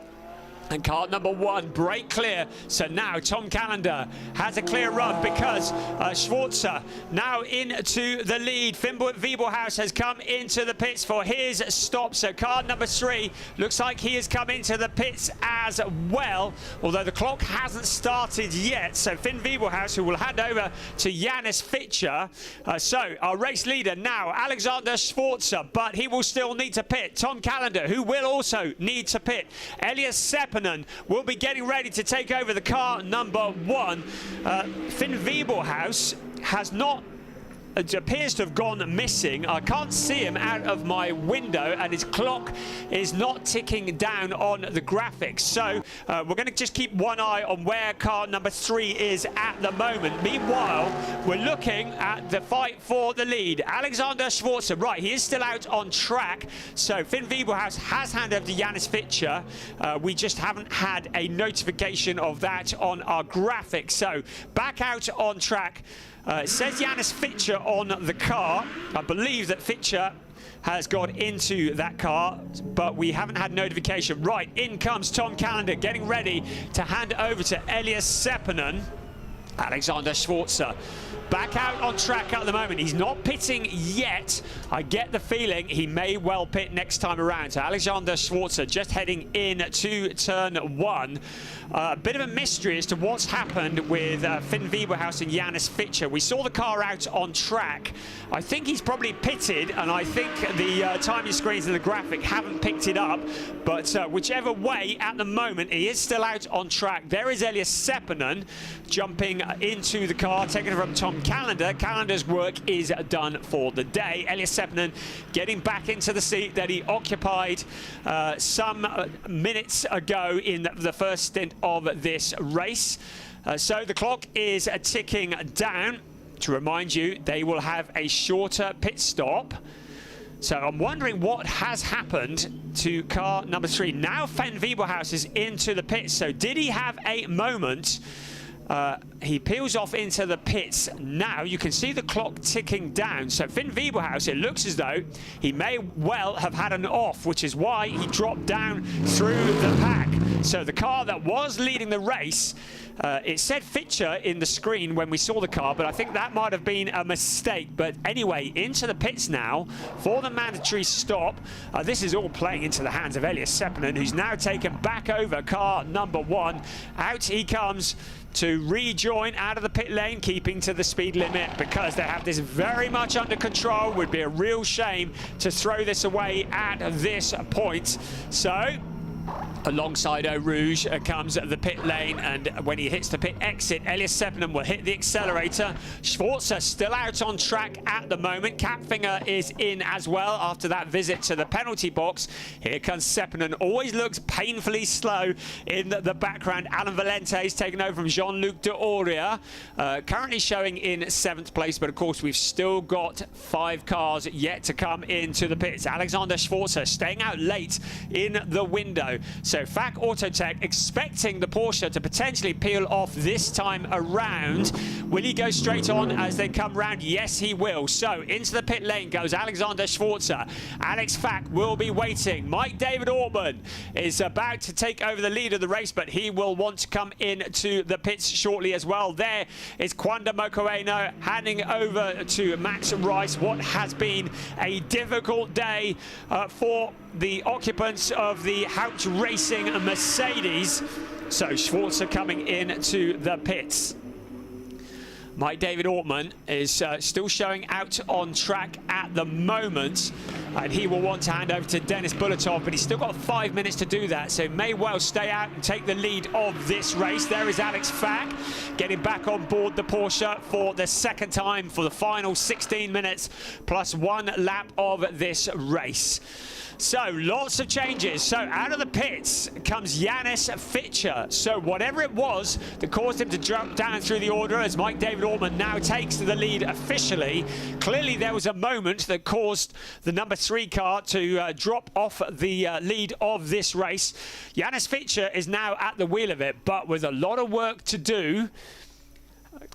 and car number 1 break clear. So now Tom Callender has a clear run, because Schwarzer now into the lead. Finn Wiebelhaus has come into the pits for his stop. So car number 3 looks like he has come into the pits as well, although the clock hasn't started yet. So Finn Wiebelhaus, who will hand over to Janis Fitcher. So our race leader now, Alexander Schwarzer, but he will still need to pit. Tom Callender, who will also need to pit. Elias Seppin Seppänen will be getting ready to take over the car number 1. Finn Wiebelhaus has not... It appears to have gone missing. I can't see him out of my window, and his clock is not ticking down on the graphics. So we're going to just keep one eye on where car number 3 is at the moment. Meanwhile, we're looking at the fight for the lead. Alexander Schwarzer, right, he is still out on track. So Finn Wiebelhaus has handed over to Janus Fitcher. We just haven't had a notification of that on our graphics. So back out on track. It says Janus Fitcher on the car. I believe that Fitcher has got into that car, but we haven't had notification. Right, in comes Tom Callender, getting ready to hand over to Elias Seppänen. Alexander Schwarzer back out on track at the moment. He's not pitting yet. I get the feeling he may well pit next time around. So Alexander Schwarzer just heading in to turn 1. A bit of a mystery as to what's happened with Finn Wiebelhaus and Janus Fitcher. We saw the car out on track. I think he's probably pitted, and I think the timing screens and the graphic haven't picked it up. But whichever way, at the moment, he is still out on track. There is Elias Seppänen jumping into the car, taking it from Tom Callender. Callender's work is done for the day. Elias Seppänen getting back into the seat that he occupied some minutes ago in the first stint of this race. So the clock is ticking down. To remind you, they will have a shorter pit stop. So I'm wondering what has happened to car number 3. Now Finn Wiebelhaus is into the pits. So did he have a moment? He peels off into the pits. Now you can see the clock ticking down. So Finn Wiebelhaus, it looks as though he may well have had an off, which is why he dropped down through the pack. So the car that was leading the race, it said Fitcher in the screen when we saw the car, but I think that might have been a mistake. But anyway, into the pits now for the mandatory stop. This is all playing into the hands of Elias Seppänen, who's now taken back over car number 1. Out he comes to rejoin out of the pit lane, keeping to the speed limit because they have this very much under control. Would be a real shame to throw this away at this point. So alongside Eau Rouge comes the pit lane, and when he hits the pit exit, Elias Seppänen will hit the accelerator. Schwarzer still out on track at the moment. Kapfinger is in as well after that visit to the penalty box. Here comes Seppänen. Always looks painfully slow in the background. Alan Valente is taken over from Jean-Luc de Auria, currently showing in 7th place, but of course we've still got 5 cars yet to come into the pits. Alexander Schwarzer staying out late in the window. So FAC Autotech expecting the Porsche to potentially peel off this time around. Will he go straight on as they come round? Yes, he will. So into the pit lane goes Alexander Schwarzer. Alex FAC will be waiting. Mike David Ortman is about to take over the lead of the race, but he will want to come into the pits shortly as well. There is Kwanda Mokoeno handing over to Max Rice. What has been a difficult day for the occupants of the Haupt Racing Mercedes. So Schwarzer coming into the pits. Mike David Ortman is still showing out on track at the moment, and he will want to hand over to Denis Bulatov, but he's still got 5 minutes to do that, so may well stay out and take the lead of this race. There is Alex FAC getting back on board the Porsche for the 2nd time for the final 16 minutes plus 1 lap of this race. So lots of changes. So out of the pits comes Janus Fitcher. So whatever it was that caused him to jump down through the order, as Mike David Ortman now takes the lead officially, clearly there was a moment that caused the number 3 car to drop off the lead of this race. Janus Fitcher is now at the wheel of it, but with a lot of work to do.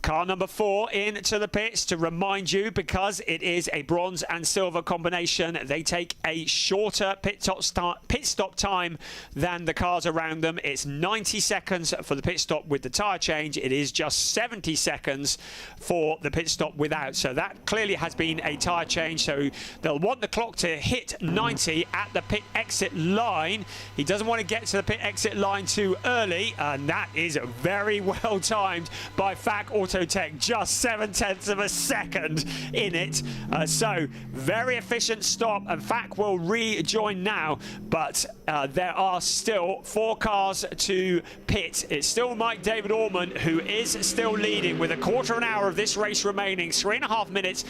Car number 4 into the pits to remind you, because it is a bronze and silver combination, they take a shorter pit stop time than the cars around them. It's 90 seconds for the pit stop with the tyre change. It is just 70 seconds for the pit stop without. So that clearly has been a tyre change. So they'll want the clock to hit 90 at the pit exit line. He doesn't want to get to the pit exit line too early, and that is very well timed by FAC ADAC Autotech just 0.7 of a second in it. So very efficient stop, and FAC will rejoin now, but there are still 4 cars to pit. It's still Mike David Orman who is still leading with a quarter of an hour of this race remaining, 3.5 minutes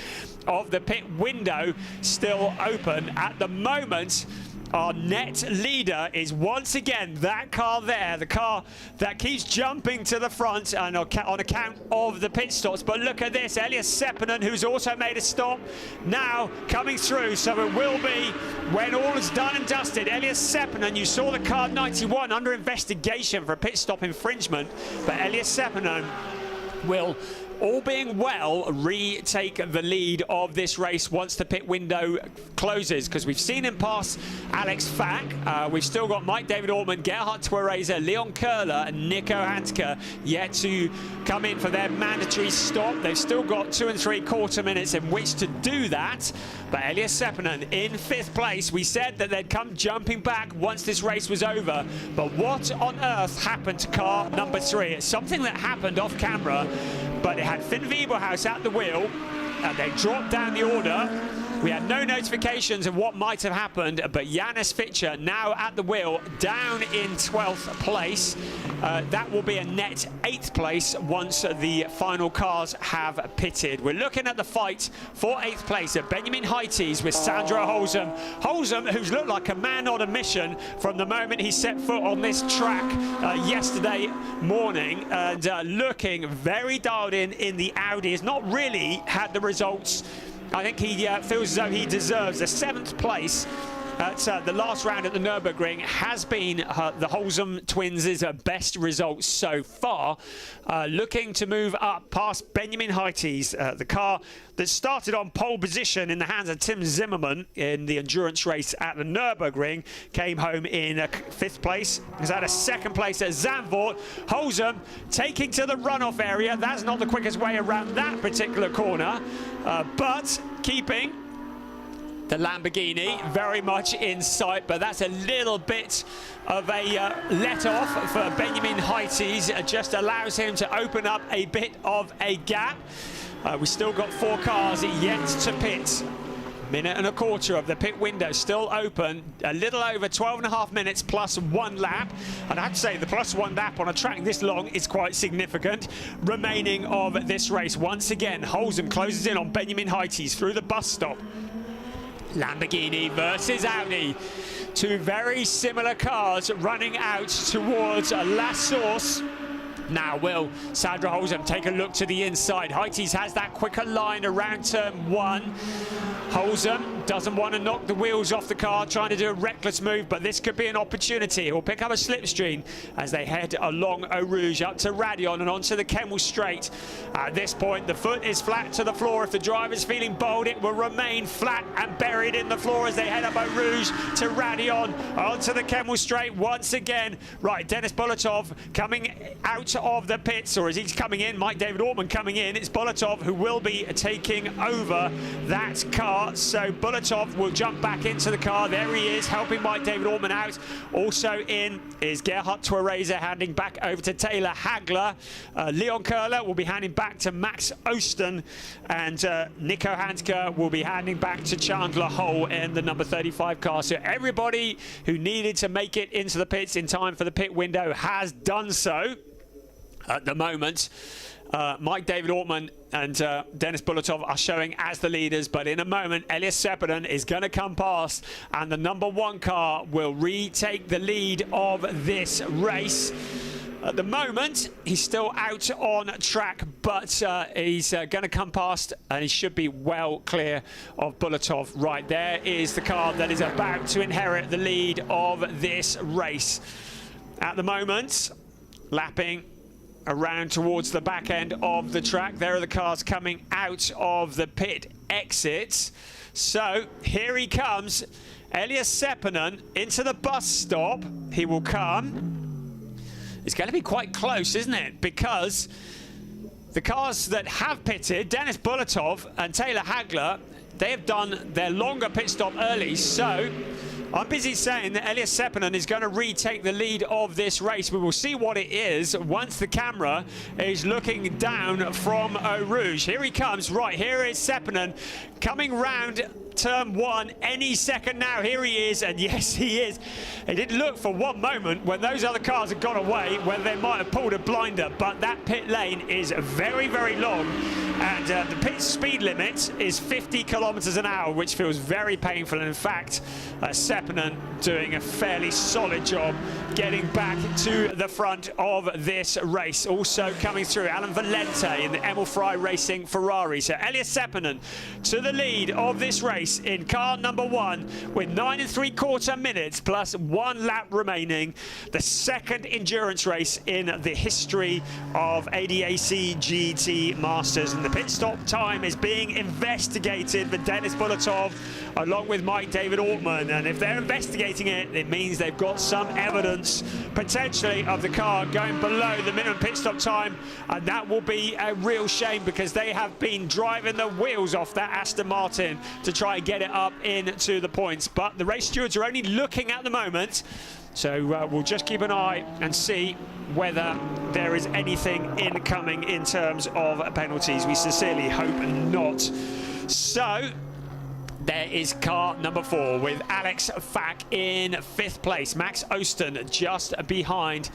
of the pit window still open. At the moment, our net leader is once again that car there, the car that keeps jumping to the front and on account of the pit stops. But look at this, Elias Seppänen, who's also made a stop, now coming through. So it will be, when all is done and dusted, Elias Seppänen, you saw the car 91 under investigation for a pit stop infringement, but Elias Seppänen will, all being well, retake the lead of this race once the pit window closes, because we've seen him pass Alex Fack. We've still got Mike David Orman, Gerhard Twerese, Leon Köhler and Nico Handke yet to come in for their mandatory stop. They've still got 2 3/4 minutes in which to do that. But Elias Seppänen in 5th place. We said that they'd come jumping back once this race was over. But what on earth happened to car number 3? It's something that happened off camera, but it had Finn Wiebelhaus at the wheel, and they dropped down the order. We had no notifications of what might have happened, but Janus Fitcher now at the wheel, down in 12th place. That will be a net 8th place once the final cars have pitted. We're looking at the fight for 8th place at Benjamin Heites with Sandro Holzem. Holzem, who's looked like a man on a mission from the moment he set foot on this track yesterday morning, and looking very dialed in the Audi, has not really had the results. I think he feels as though he deserves a 7th place at the last round at the Nürburgring. Has been the Holzem twins' best results so far. Looking to move up past Benjamin Heites, the car that started on pole position in the hands of Tim Zimmerman in the endurance race at the Nürburgring, came home in 5th place. He's had a 2nd place at Zandvoort. Holzem taking to the runoff area. That's not the quickest way around that particular corner, but keeping the Lamborghini very much in sight. But that's a little bit of a let-off for Benjamin Heites. Just allows him to open up a bit of a gap. We've still got 4 cars yet to pit. 1.25 minutes of the pit window still open. A little over 12.5 minutes plus 1 lap. And I have to say, the plus 1 lap on a track this long is quite significant. Remaining of this race. Once again, Holzem closes in on Benjamin Heites through the bus stop. Lamborghini versus Audi. 2 very similar cars running out towards La Source. Now will Sandro Holzem take a look to the inside. Heites has that quicker line around turn 1. Holzem doesn't want to knock the wheels off the car, trying to do a reckless move, but this could be an opportunity. He'll pick up a slipstream as they head along Eau Rouge up to Radion and onto the Kemmel Straight. At this point, the foot is flat to the floor. If the driver's feeling bold, it will remain flat and buried in the floor as they head up Eau Rouge to Radion, onto the Kemmel Straight once again. Right, Denis Bulatov coming out of the pits, or as he's coming in, Mike David Orman coming in. It's Bulatov who will be taking over that car. So Bulatov will jump back into the car. There he is, helping Mike David Orman out. Also in is Gerhard Twerese, handing back over to Taylor Hagler. Leon Köhler will be handing back to Max Osten, and Nico Handke will be handing back to Chandler Hull in the number 35 car. So everybody who needed to make it into the pits in time for the pit window has done so. At the moment, Mike David Orman and Denis Bulatov are showing as the leaders, but in a moment Elias Seppänen is going to come past and the number 1 car will retake the lead of this race. At the moment he's still out on track, but he's going to come past and he should be well clear of Bulatov. Right, there is the car that is about to inherit the lead of this race. At the moment, lapping around towards the back end of the track. There are the cars coming out of the pit exits. So here he comes, Elias Seppänen into the bus stop. He will come. It's going to be quite close, isn't it? Because the cars that have pitted, Denis Bulatov and Taylor Hagler, they have done their longer pit stop early. So I'm busy saying that Elias Seppänen is going to retake the lead of this race. We will see what it is once the camera is looking down from Eau Rouge. Here he comes. Right, here is Seppänen coming round turn one any second now. Here he is, and yes, he is. It didn't look for one moment when those other cars had gone away whether they might have pulled a blinder, but that pit lane is very, very long, and the pit speed limit is 50 kilometers an hour, which feels very painful. And in fact, Seppänen doing a fairly solid job getting back to the front of this race. Also coming through, Alan Valente in the Emil Frey Racing Ferrari. So Elias Seppänen to the lead of this race in car number 1 with 9 3/4 minutes plus 1 lap remaining. The second endurance race in the history of ADAC GT Masters, and the pit stop time is being investigated for Denis Bulletov along with Mike David Ortman. And if they're investigating it, it means they've got some evidence potentially of the car going below the minimum pit stop time, and that will be a real shame because they have been driving the wheels off that Aston Martin to try and get it up into the points. But the race stewards are only looking at the moment, so we'll just keep an eye and see whether there is anything incoming in terms of penalties. We sincerely hope not. So there is car number 4 with Alex Fack in 5th place. Max Osten just behind,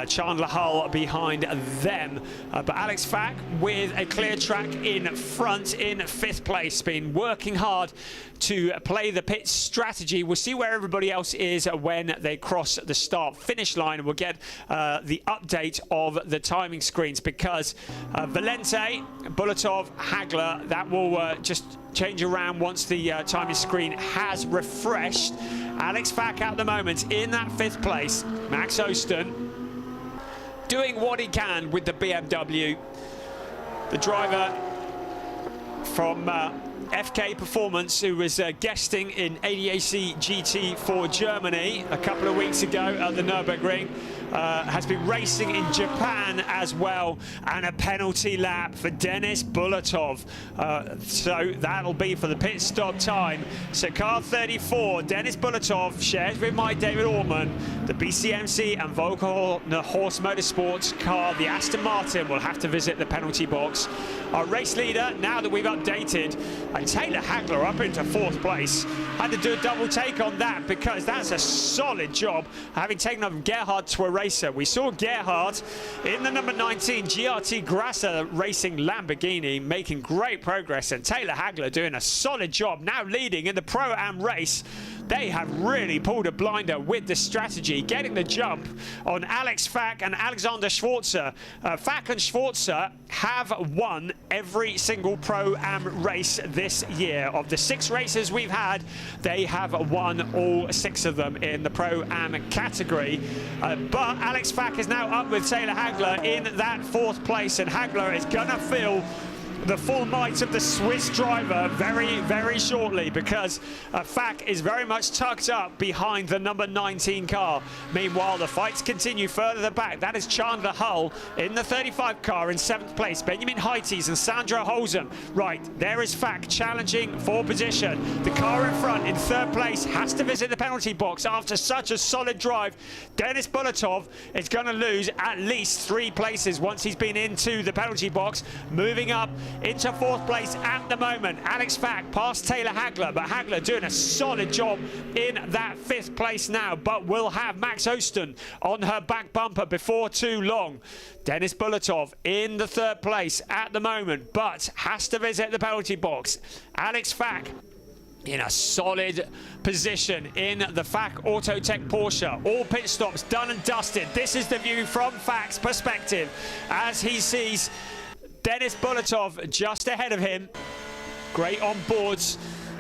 Chandler Hull behind them. But Alex Fack with a clear track in front in 5th place. Been working hard to play the pit strategy. We'll see where everybody else is when they cross the start-finish line. We'll get the update of the timing screens because Valente, Bulletov, Hagler, that will just change around once the timing screen has refreshed. Alex Fack at the moment in that 5th place. Max Osten doing what he can with the BMW. The driver from FK Performance, who was guesting in ADAC GT for Germany a couple of weeks ago at the Nürburgring, has been racing in Japan as well, and a penalty lap for Denis Bulletov. So that'll be for the pit stop time. So car 34, Denis Bulletov shares with Mike David Ortman. The BCMC and Volker-Horst Motorsports car, the Aston Martin, will have to visit the penalty box. Our race leader, now that we've updated, and Taylor Hagler up into 4th place. Had to do a double take on that because that's a solid job, having taken up Gerhard Twerracer. We saw Gerhard in the number 19 GRT Grasser Racing Lamborghini making great progress, and Taylor Hagler doing a solid job, now leading in the Pro-Am race. They have really pulled a blinder with the strategy, getting the jump on Alex Fack and Alexander Schwarzer. Fack and Schwarzer have won every single Pro-Am race this year. Of the 6 races we've had, they have won all 6 of them in the Pro-Am category. But Alex Fack is now up with Taylor Hagler in that 4th place, and Hagler is gonna feel the full might of the Swiss driver very, very shortly, because Fack is very much tucked up behind the number 19 car. Meanwhile, the fights continue further back. That is Chandler Hull in the 35 car in 7th place. Benjamin Heites and Sandro Holzem. Right, there is Fack challenging for position. The car in front in 3rd place has to visit the penalty box after such a solid drive. Denis Bulletov is going to lose at least 3 places once he's been into the penalty box. Moving up into 4th place at the moment, Alex Fack past Taylor Hagler, but Hagler doing a solid job in that 5th place now, but will have Max Osten on her back bumper before too long. Denis Bulletov in the 3rd place at the moment, but has to visit the penalty box. Alex Fack in a solid position in the Fack Autotech Porsche. All pit stops done and dusted. This is the view from Fack's perspective as he sees Denis Bulletov just ahead of him. Great on boards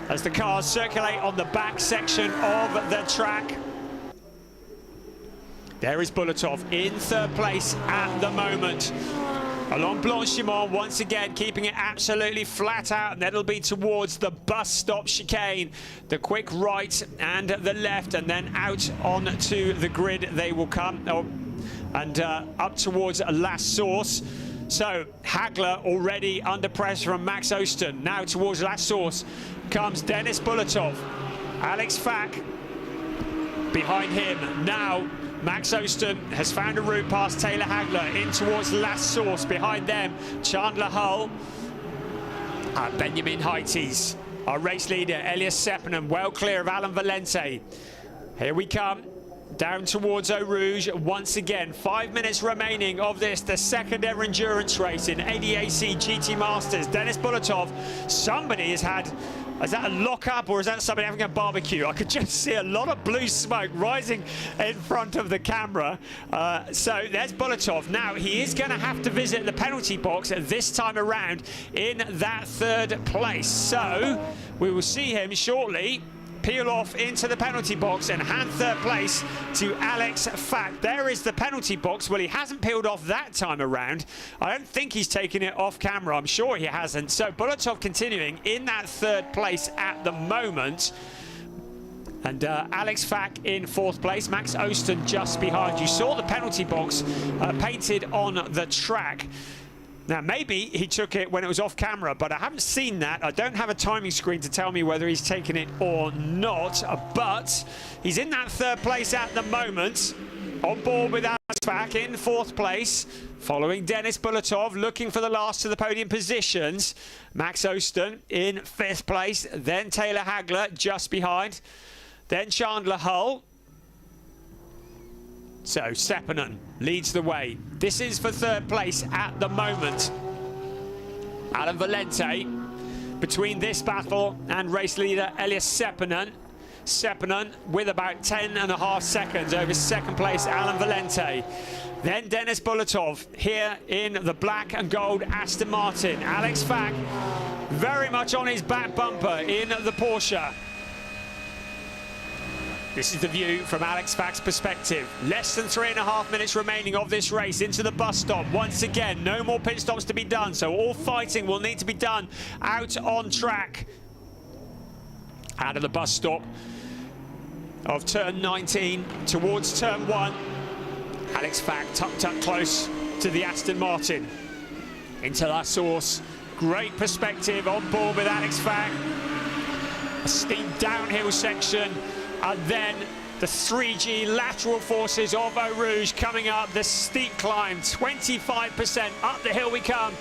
as the cars circulate on the back section of the track. There is Bulletov in 3rd place at the moment. Along Blanchimont, once again, keeping it absolutely flat out, and that'll be towards the bus stop chicane. The quick right and the left, and then out onto the grid they will come, and up towards Last Source. So Hagler already under pressure from Max Osten. Now towards Last Source comes Denis Bulletov. Alex Fack Behind him now, Max Osten has found a route past Taylor Hagler in towards the last source. Behind them, Chandler Hull and Benjamin Heites. Our race leader, Elias Sepinen, well clear of Alan Valente. Here we come, down towards Eau Rouge once again. 5 minutes remaining of this, the second ever endurance race in ADAC GT Masters. Denis Bulatov, somebody has had, is that a lock-up or is that somebody having a barbecue? I could just see a lot of blue smoke rising in front of the camera. So there's Bulatov. Now, he is going to have to visit the penalty box this time around in that third place. So we will see him shortly peel off into the penalty box and hand third place to Alex Fack. There is the penalty box. Well, he hasn't peeled off that time around. I don't think he's taken it off camera. I'm sure he hasn't. So Bulatov continuing in that third place at the moment. And Alex Fack in fourth place. Max Osten just behind. You saw the penalty box painted on the track. Now, maybe he took it when it was off camera, but I haven't seen that. I don't have a timing screen to tell me whether he's taken it or not, but he's in that third place at the moment. On board with Alex Fack in fourth place, following Denis Bulatov, looking for the last of the podium positions. Max Osten in fifth place, then Taylor Hagler just behind, then Chandler Hull. So Sepinen leads the way. This is for third place at the moment. Alan Valente between this battle and race leader Elias Sepinen. Sepinen with about 10.5 seconds over second place Alan Valente. Then Denis Bulatov here in the black and gold Aston Martin. Alex Fack very much on his back bumper in the Porsche. This is the view from Alex Fack's perspective. Less than 3.5 minutes remaining of this race into the bus stop. Once again, no more pit stops to be done, so all fighting will need to be done out on track. Out of the bus stop of turn 19 towards turn 1. Alex Fack tucked up close to the Aston Martin. Into La Source. Great perspective on board with Alex Fack. A steep downhill section. And then the 3G lateral forces of Eau Rouge coming up, the steep climb, 25% up the hill we come.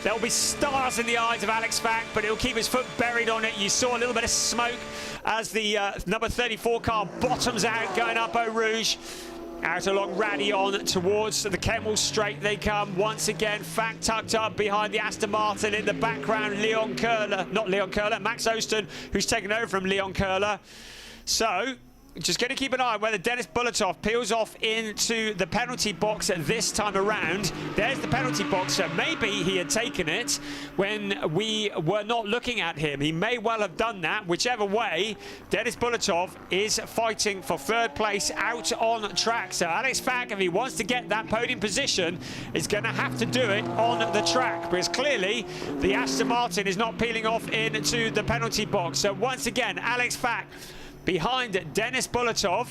There'll be stars in the eyes of Alex Fack, but he'll keep his foot buried on it. You saw a little bit of smoke as the number 34 car bottoms out, going up Eau Rouge. Out along Radillon towards the Kemmel Straight they come. Once again, Fack tucked up behind the Aston Martin. In the background, Leon Köhler, not Leon Köhler, Max Osten, who's taken over from Leon Köhler. So, just going to keep an eye on whether Denis Bulatov peels off into the penalty box this time around. There's the penalty box, so maybe he had taken it when we were not looking at him. He may well have done that. Whichever way, Denis Bulatov is fighting for third place out on track. So Alex Fack, if he wants to get that podium position, is going to have to do it on the track, because clearly the Aston Martin is not peeling off into the penalty box. So once again, Alex Fack behind Denis Bulatov.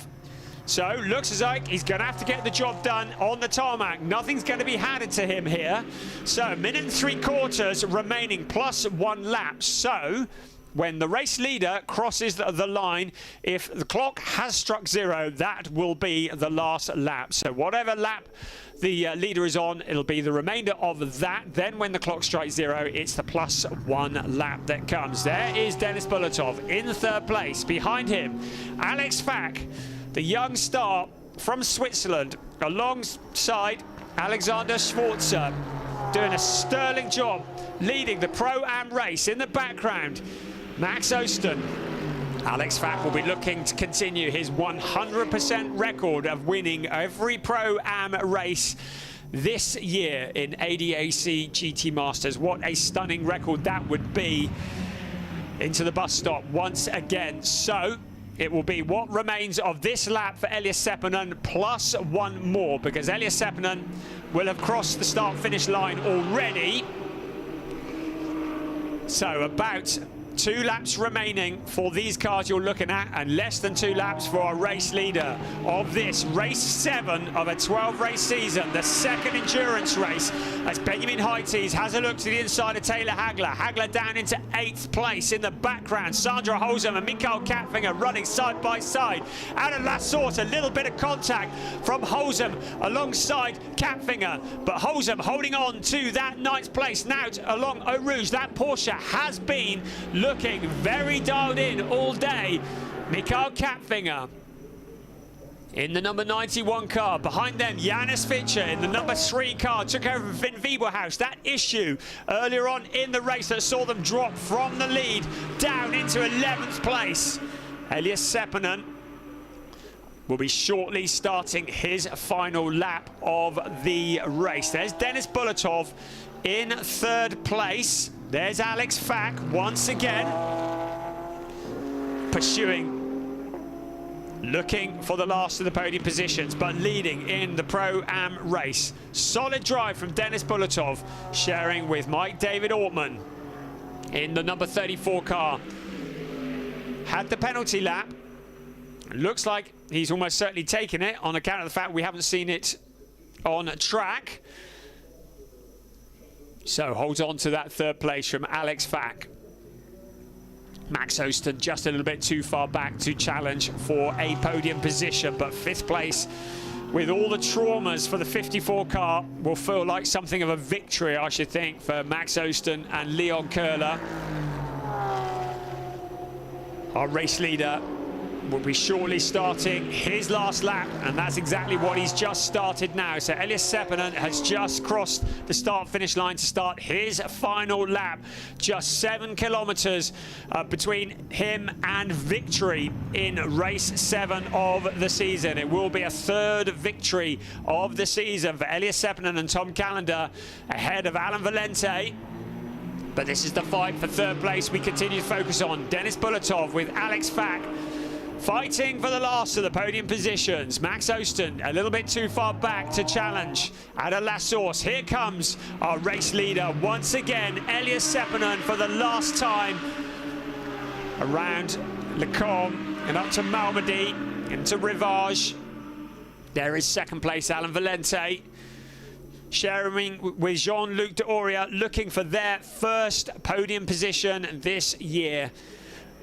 So looks as like he's going to have to get the job done on the tarmac. Nothing's going to be handed to him here. So 1 minute and 3/4 remaining plus 1 lap. So when the race leader crosses the line, if the clock has struck 0, that will be the last lap. So whatever lap the leader is on, it'll be the remainder of that. Then when the clock strikes 0, it's the plus 1 lap that comes. There is Denis Bulatov in third place. Behind him, Alex Fack, the young star from Switzerland, alongside Alexander Schwarzer, doing a sterling job, leading the Pro-Am race. In the background, Max Osten. Alex Fack will be looking to continue his 100% record of winning every Pro-Am race this year in ADAC GT Masters. What a stunning record that would be. Into the bus stop once again. So it will be what remains of this lap for Elias Sepinen plus 1 more, because Elias Sepinen will have crossed the start-finish line already. So about 2 laps remaining for these cars you're looking at, and less than 2 laps for our race leader of this race 7 of a 12-race season, the second endurance race, as Benjamin Heites has a look to the inside of Taylor Hagler. Hagler down into 8th place. In the background, Sandra Holzem and Mikael Kapfinger running side by side. Out of La Source, a little bit of contact from Holzem alongside Kapfinger, but Holzem holding on to that 9th place. Now along Eau Rouge, that Porsche has been looking very dialed in all day. Mikael Kapfinger in the number 91 car. Behind them, Janis Fischer in the number 3 car. Took over Finn Wiebelhaus. That issue earlier on in the race that saw them drop from the lead down into 11th place. Elias Seppänen will be shortly starting his final lap of the race. There's Denis Bulatov in 3rd place. There's Alex Fack once again pursuing, looking for the last of the podium positions, but leading in the Pro-Am race. Solid drive from Denis Bulatov, sharing with Mike David Ortman in the number 34 car. Had the penalty lap. Looks like he's almost certainly taken it on account of the fact we haven't seen it on track. So holds on to that 3rd place from Alex Fack. Max Osten just a little bit too far back to challenge for a podium position, but 5th place with all the traumas for the 54 car will feel like something of a victory, I should think, for Max Osten and Leon Köhler. Our race leader will be shortly starting his last lap, and that's exactly what he's just started now. So Elias Seppänen has just crossed the start-finish line to start his final lap. Just 7 kilometers between him and victory in race 7 of the season. It will be a 3rd victory of the season for Elias Seppänen and Tom Callender, ahead of Alan Valente. But this is the fight for 3rd place we continue to focus on. Denis Bulatov with Alex Fack fighting for the last of the podium positions. Max Osten a little bit too far back to challenge out of La Source. Here comes our race leader once again, Elias Seppänen, for the last time around Le Combe and up to Malmedy into Rivage. There is 2nd place Alan Valente, sharing with Jean-Luc Deoria, looking for their 1st podium position this year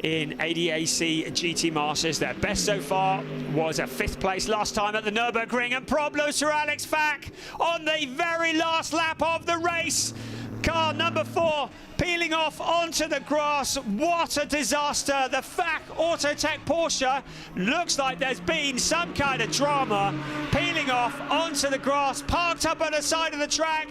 in ADAC GT Masters. Their best so far was a 5th place last time at the Nürburgring, and problems for Alex Fack on the very last lap of the race. Car number 4 peeling off onto the grass. What a disaster. The Fack Autotech Porsche looks like there's been some kind of drama. Peeling off onto the grass, parked up on the side of the track.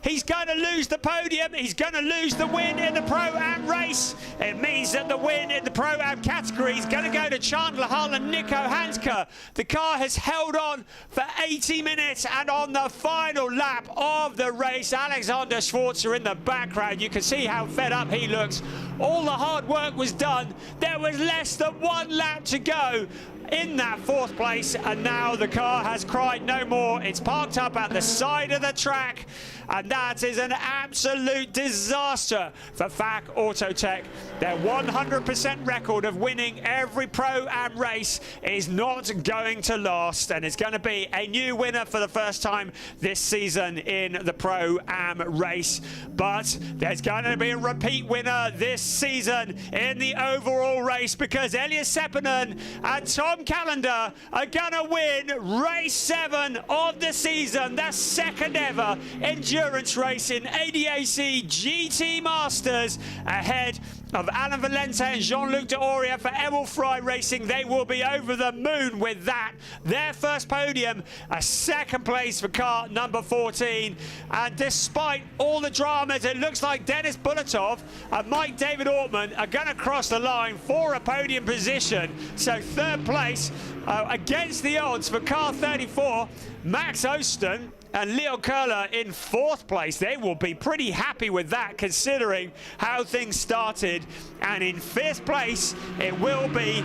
He's going to lose the podium. He's going to lose the win in the Pro-Am race. It means that the win in the Pro-Am category is going to go to Chandler Hull and Nico Hanske. The car has held on for 80 minutes, and on the final lap of the race, Alexander Schwarzer in the background. You can see how fed up he looks. All the hard work was done. There was less than 1 lap to go in that 4th place, and now the car has cried no more. It's parked up at the side of the track, and that is an absolute disaster for Fack Autotech. Their 100% record of winning every Pro-Am race is not going to last, and it's going to be a new winner for the first time this season in the Pro-Am race. But there's going to be a repeat winner this season in the overall race, because Elias Seppänen and Tom Callender are going to win race 7 of the season, the 2nd ever endurance race in ADAC GT Masters, ahead of Alan Valente and Jean-Luc Deoria for Emil Frey Racing. They will be over the moon with that. Their 1st podium, a 2nd place for car number 14. And despite all the dramas, it looks like Denis Bulatov and Mike David Ortman are going to cross the line for a podium position. So 3rd place against the odds for car 34, Max Osten and Leon Köhler in 4th place. They will be pretty happy with that, considering how things started. And in 5th place, it will be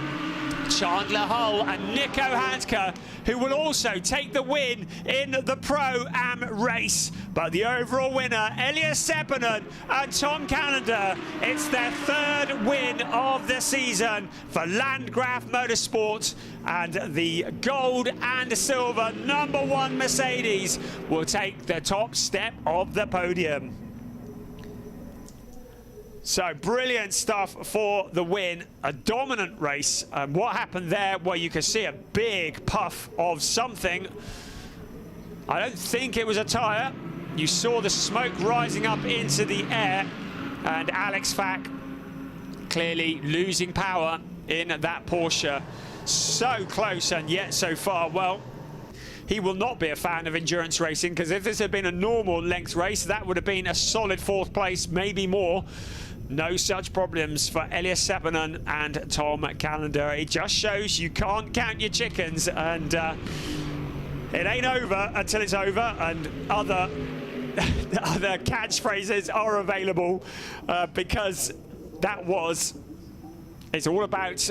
Chandler Hull and Nico Handke, who will also take the win in the Pro-Am race. But the overall winner, Elias Seppänen and Tom Callender, it's their third win of the season for Landgraf Motorsports, and the gold and silver #1 Mercedes will take the top step of the podium. So brilliant stuff for the win, a dominant race. And what happened there, well, you can see a big puff of something. I don't think it was a tyre. You saw the smoke rising up into the air, and Alex Fack clearly losing power in that Porsche. So close and yet so far. Well, he will not be a fan of endurance racing, because if this had been a normal length race, that would have been a solid 4th place, maybe more. No such problems for Elias Seppänen and Tom Callender. It just shows you can't count your chickens, and it ain't over until it's over, and other catchphrases are available, because that was... It's all about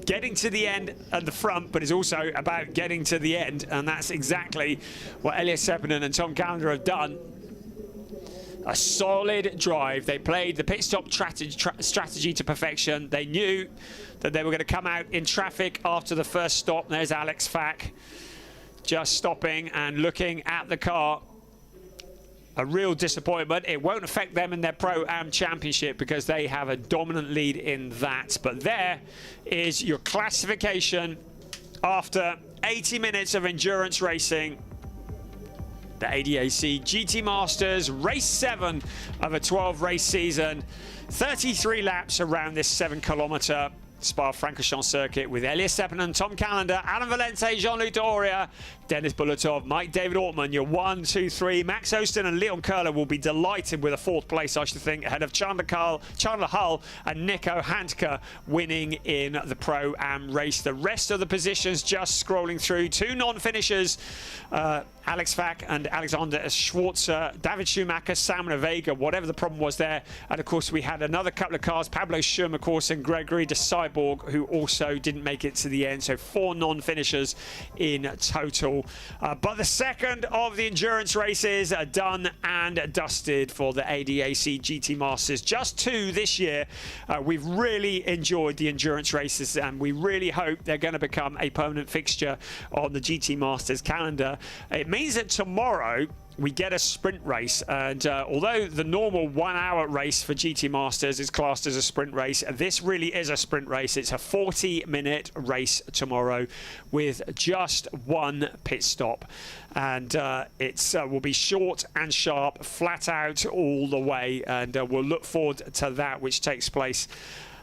getting to the end at the front, but it's also about getting to the end, and that's exactly what Elias Seppänen and Tom Callender have done. A solid drive. They played the pit stop strategy to perfection. They knew that they were going to come out in traffic after the first stop. There's Alex Fack just stopping and looking at the car. A real disappointment. It won't affect them in their Pro-Am Championship, because they have a dominant lead in that. But there is your classification after 80 minutes of endurance racing. The ADAC GT Masters, race 7 of a 12-race season. 33 laps around this 7-kilometer Spa-Francorchamps circuit, with Elias Seppänen, Tom Callender, Alan Valente, Jean-Luc Doria, Dennis Bulletov, Mike David Ortman, your 1, 2, 3. Max Osten and Leon Köhler will be delighted with a 4th place, I should think, ahead of Chandler Hull and Nico Handke winning in the Pro-Am race. The rest of the positions just scrolling through. 2 non-finishers, Alex Fack and Alexander Schwarzer, David Schumacher, Samuel Vega, whatever the problem was there. And of course, we had another couple of cars, Pablo Schum, of course, and Gregory de Cyborg, who also didn't make it to the end. So 4 non-finishers in total. But the second of the endurance races are done and dusted for the ADAC GT Masters. Just 2 this year. We've really enjoyed the endurance races, and we really hope they're going to become a permanent fixture on the GT Masters calendar. It means that tomorrow we get a sprint race, and although the normal 1-hour race for GT Masters is classed as a sprint race, this really is a sprint race. It's a 40-minute race tomorrow with just 1 pit stop, and it will be short and sharp, flat out all the way, and we'll look forward to that, which takes place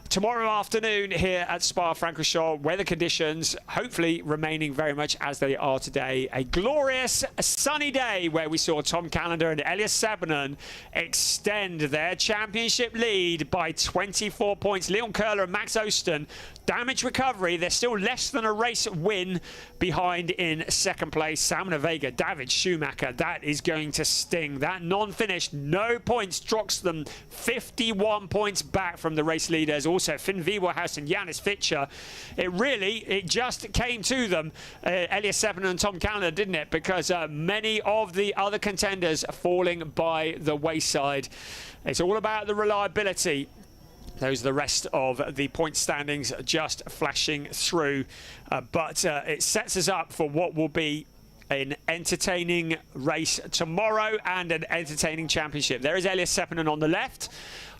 tomorrow afternoon here at Spa-Francorchamps. Weather conditions hopefully remaining very much as they are today. A glorious sunny day where we saw Tom Callender and Elias Seppänen extend their championship lead by 24 points. Leon Köhler and Max Osten, damage recovery. They're still less than a race win behind in 2nd place. Samuel Vega, David Schumacher, that is going to sting. That non-finish, no points, drops them 51 points back from the race leaders. Also, Finn Wieberhaus and Janis Fitcher. It just came to them, Elias Seppänen and Tom Callender, didn't it? Because many of the other contenders are falling by the wayside. It's all about the reliability. Those are the rest of the point standings just flashing through. But it sets us up for what will be an entertaining race tomorrow and an entertaining championship. There is Elias Seppänen on the left,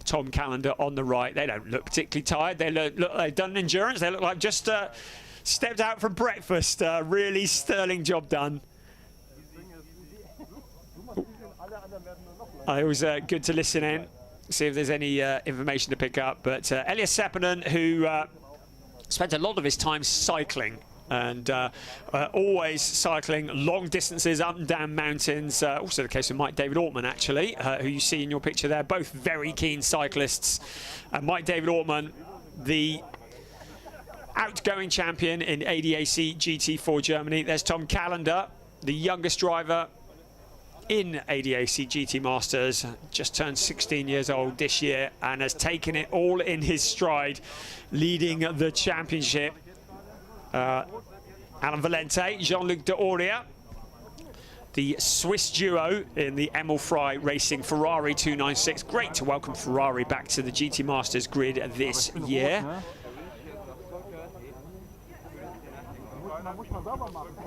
Tom Callender on the right. They don't look particularly tired. They look they've done endurance. They look like just stepped out from breakfast. Really sterling job done. It was good to listen in, see if there's any information to pick up. But Elias Seppänen, who spent a lot of his time cycling, and always cycling long distances up and down mountains. Also the case with Mike David Ortman, actually, who you see in your picture there. Both very keen cyclists. Mike David Ortman, the outgoing champion in ADAC GT for Germany. There's Tom Callender, the youngest driver in ADAC GT Masters, just turned 16 years old this year and has taken it all in his stride, leading the championship. Alan Valente, Jean-Luc D'Auria, the Swiss duo in the Emil Frey Racing Ferrari 296. Great to welcome Ferrari back to the GT Masters grid this year.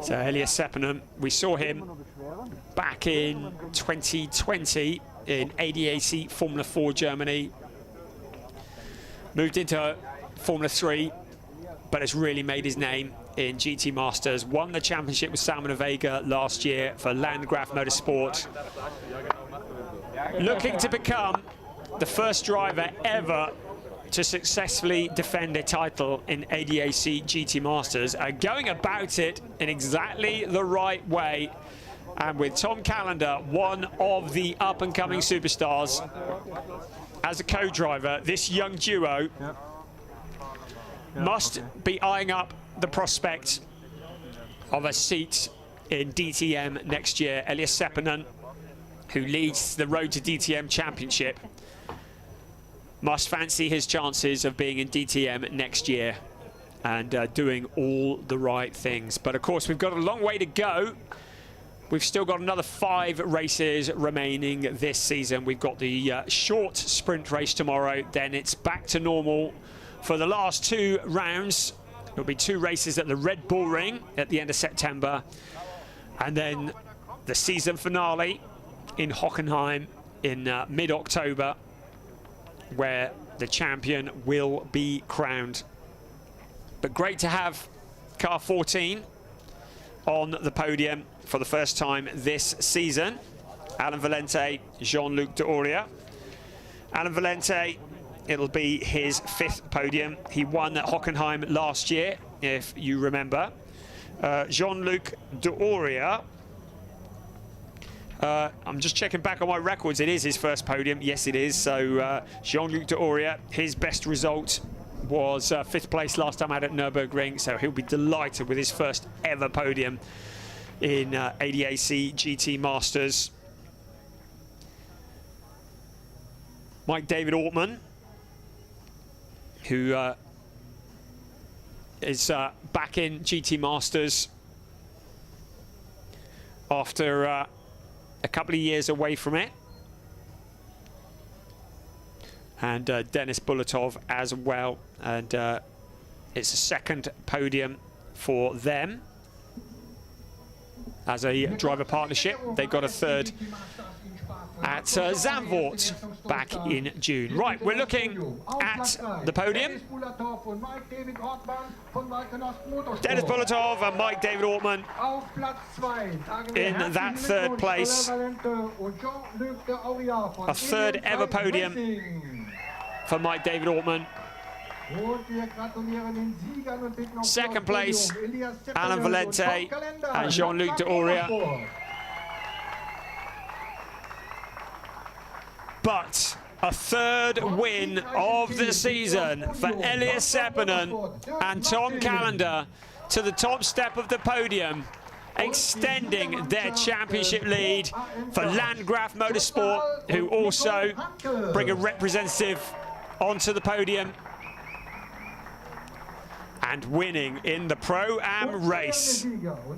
So Elias Seppänen, we saw him back in 2020 in ADAC Formula 4 Germany. Moved into Formula 3, but has really made his name in GT Masters. Won the championship with Salman Vega last year for Landgraf Motorsport. Looking to become the first driver ever to successfully defend a title in ADAC GT Masters, going about it in exactly the right way. And with Tom Callender, one of the up-and-coming superstars, as a co-driver, this young duo must be eyeing up the prospect of a seat in DTM next year. Elias Seppänen, who leads the Road to DTM Championship, must fancy his chances of being in DTM next year and doing all the right things. But of course, we've got a long way to go. We've still got another 5 races remaining this season. We've got the short sprint race tomorrow. Then it's back to normal for the last 2 rounds. There'll be 2 races at the Red Bull Ring at the end of September. And then the season finale in Hockenheim in mid-October, where the champion will be crowned. But great to have car 14 on the podium for the first time this season. Alan Valente, Jean-Luc D'Auria. Alan Valente, it'll be his 5th podium. He won at Hockenheim last year, if you remember. Jean-Luc D'Auria, I'm just checking back on my records. It is his first podium. Yes, it is. So Jean-Luc D'Auria, his best result was 5th place last time out at Nürburgring. So he'll be delighted with his first ever podium in ADAC GT Masters. Mike David Ortman, who is back in GT Masters after a couple of years away from it. And Denis Bulatov as well. And it's a 2nd podium for them as a driver partnership. They got a 3rd at Zandvoort back in June. Right, we're looking at the podium. Denis Bulatov and Mike David Ortman in that 3rd place. A 3rd ever podium for Mike David Ortman. 2nd place, Alan Valente and Jean-Luc D'Auria. But a 3rd win of the season for Elias Seppänen and Tom Callender to the top step of the podium, extending their championship lead for Landgraf Motorsport, who also bring a representative onto the podium. And winning in the Pro-Am race,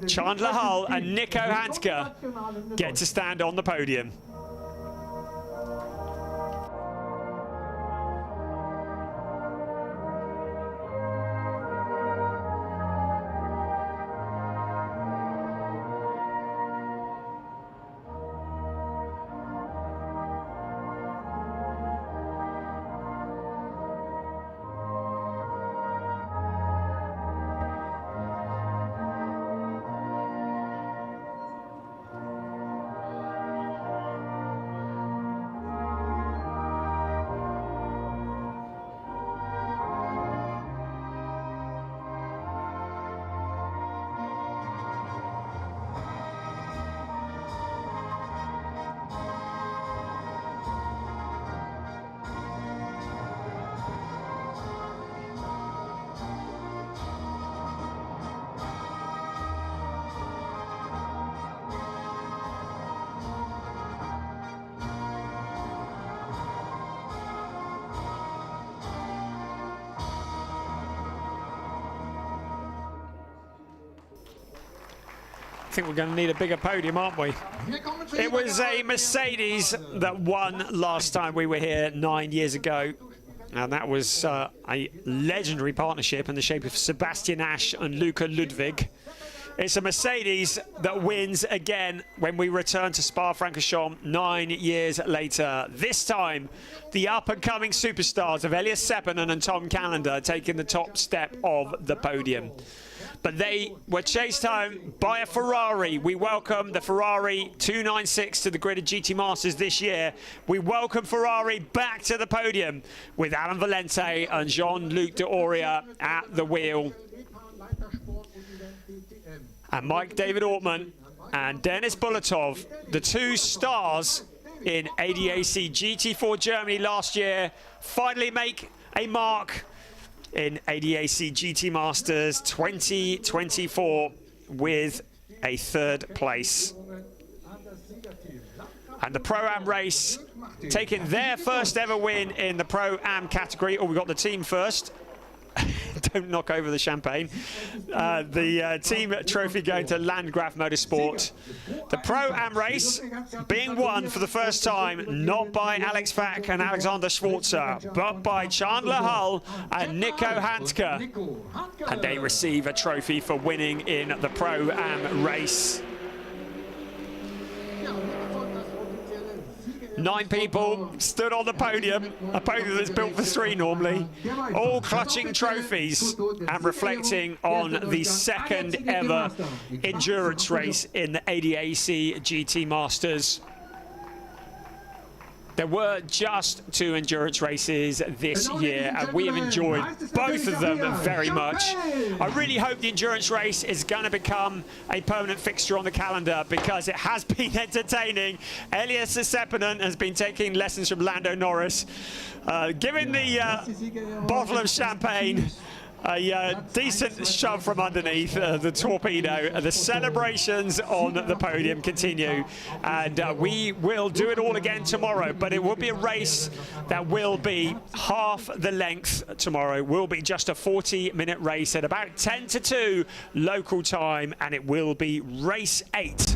Chandler Hull and Nico Handke get to stand on the podium. think we're going to need a bigger podium, aren't we? It was a Mercedes that won last time we were here 9 years ago. And that was a legendary partnership in the shape of Sebastian Asch and Luca Ludwig. It's a Mercedes that wins again when we return to Spa-Francorchamps 9 years later. This time, the up-and-coming superstars of Elias Seppänen and Tom Callender taking the top step of the podium. But they were chased home by a Ferrari. We welcome the Ferrari 296 to the Grid GT Masters this year. We welcome Ferrari back to the podium with Alan Valente and Jean-Luc D'Oria at the wheel. And Mike David Ortman and Dennis Bulatov, the two stars in ADAC GT4 Germany last year, finally make a mark in ADAC GT Masters 2024 with a third place. And the Pro-Am race taking their first ever win in the Pro-Am category. Oh, we got the team first. Don't knock over the champagne. The team trophy going to Landgraf Motorsport. The Pro-Am race being won for the first time, not by Alex Fack and Alexander Schwarzer, but by Chandler Hull and Nico Handke. And they receive a trophy for winning in the Pro-Am race. 9 people stood on the podium, a podium that's built for 3 normally, all clutching trophies and reflecting on the second ever endurance race in the ADAC GT Masters. There were just 2 endurance races this year, and we have enjoyed both of them very much. I really hope the endurance race is going to become a permanent fixture on the calendar because it has been entertaining. Elias Seppänen has been taking lessons from Lando Norris, giving the bottle of champagne a decent shove from underneath the torpedo. The celebrations on the podium continue, and we will do it all again tomorrow, but it will be a race that will be half the length tomorrow. It will be just a 40-minute race at about 10 to 2 local time, and it will be race 8.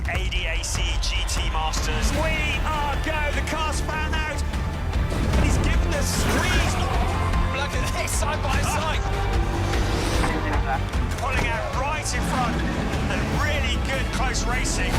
ADAC GT Masters. We are go. The car's found out. And he's given the squeeze. Look at this, side by side. Pulling out right in front. And really good close racing.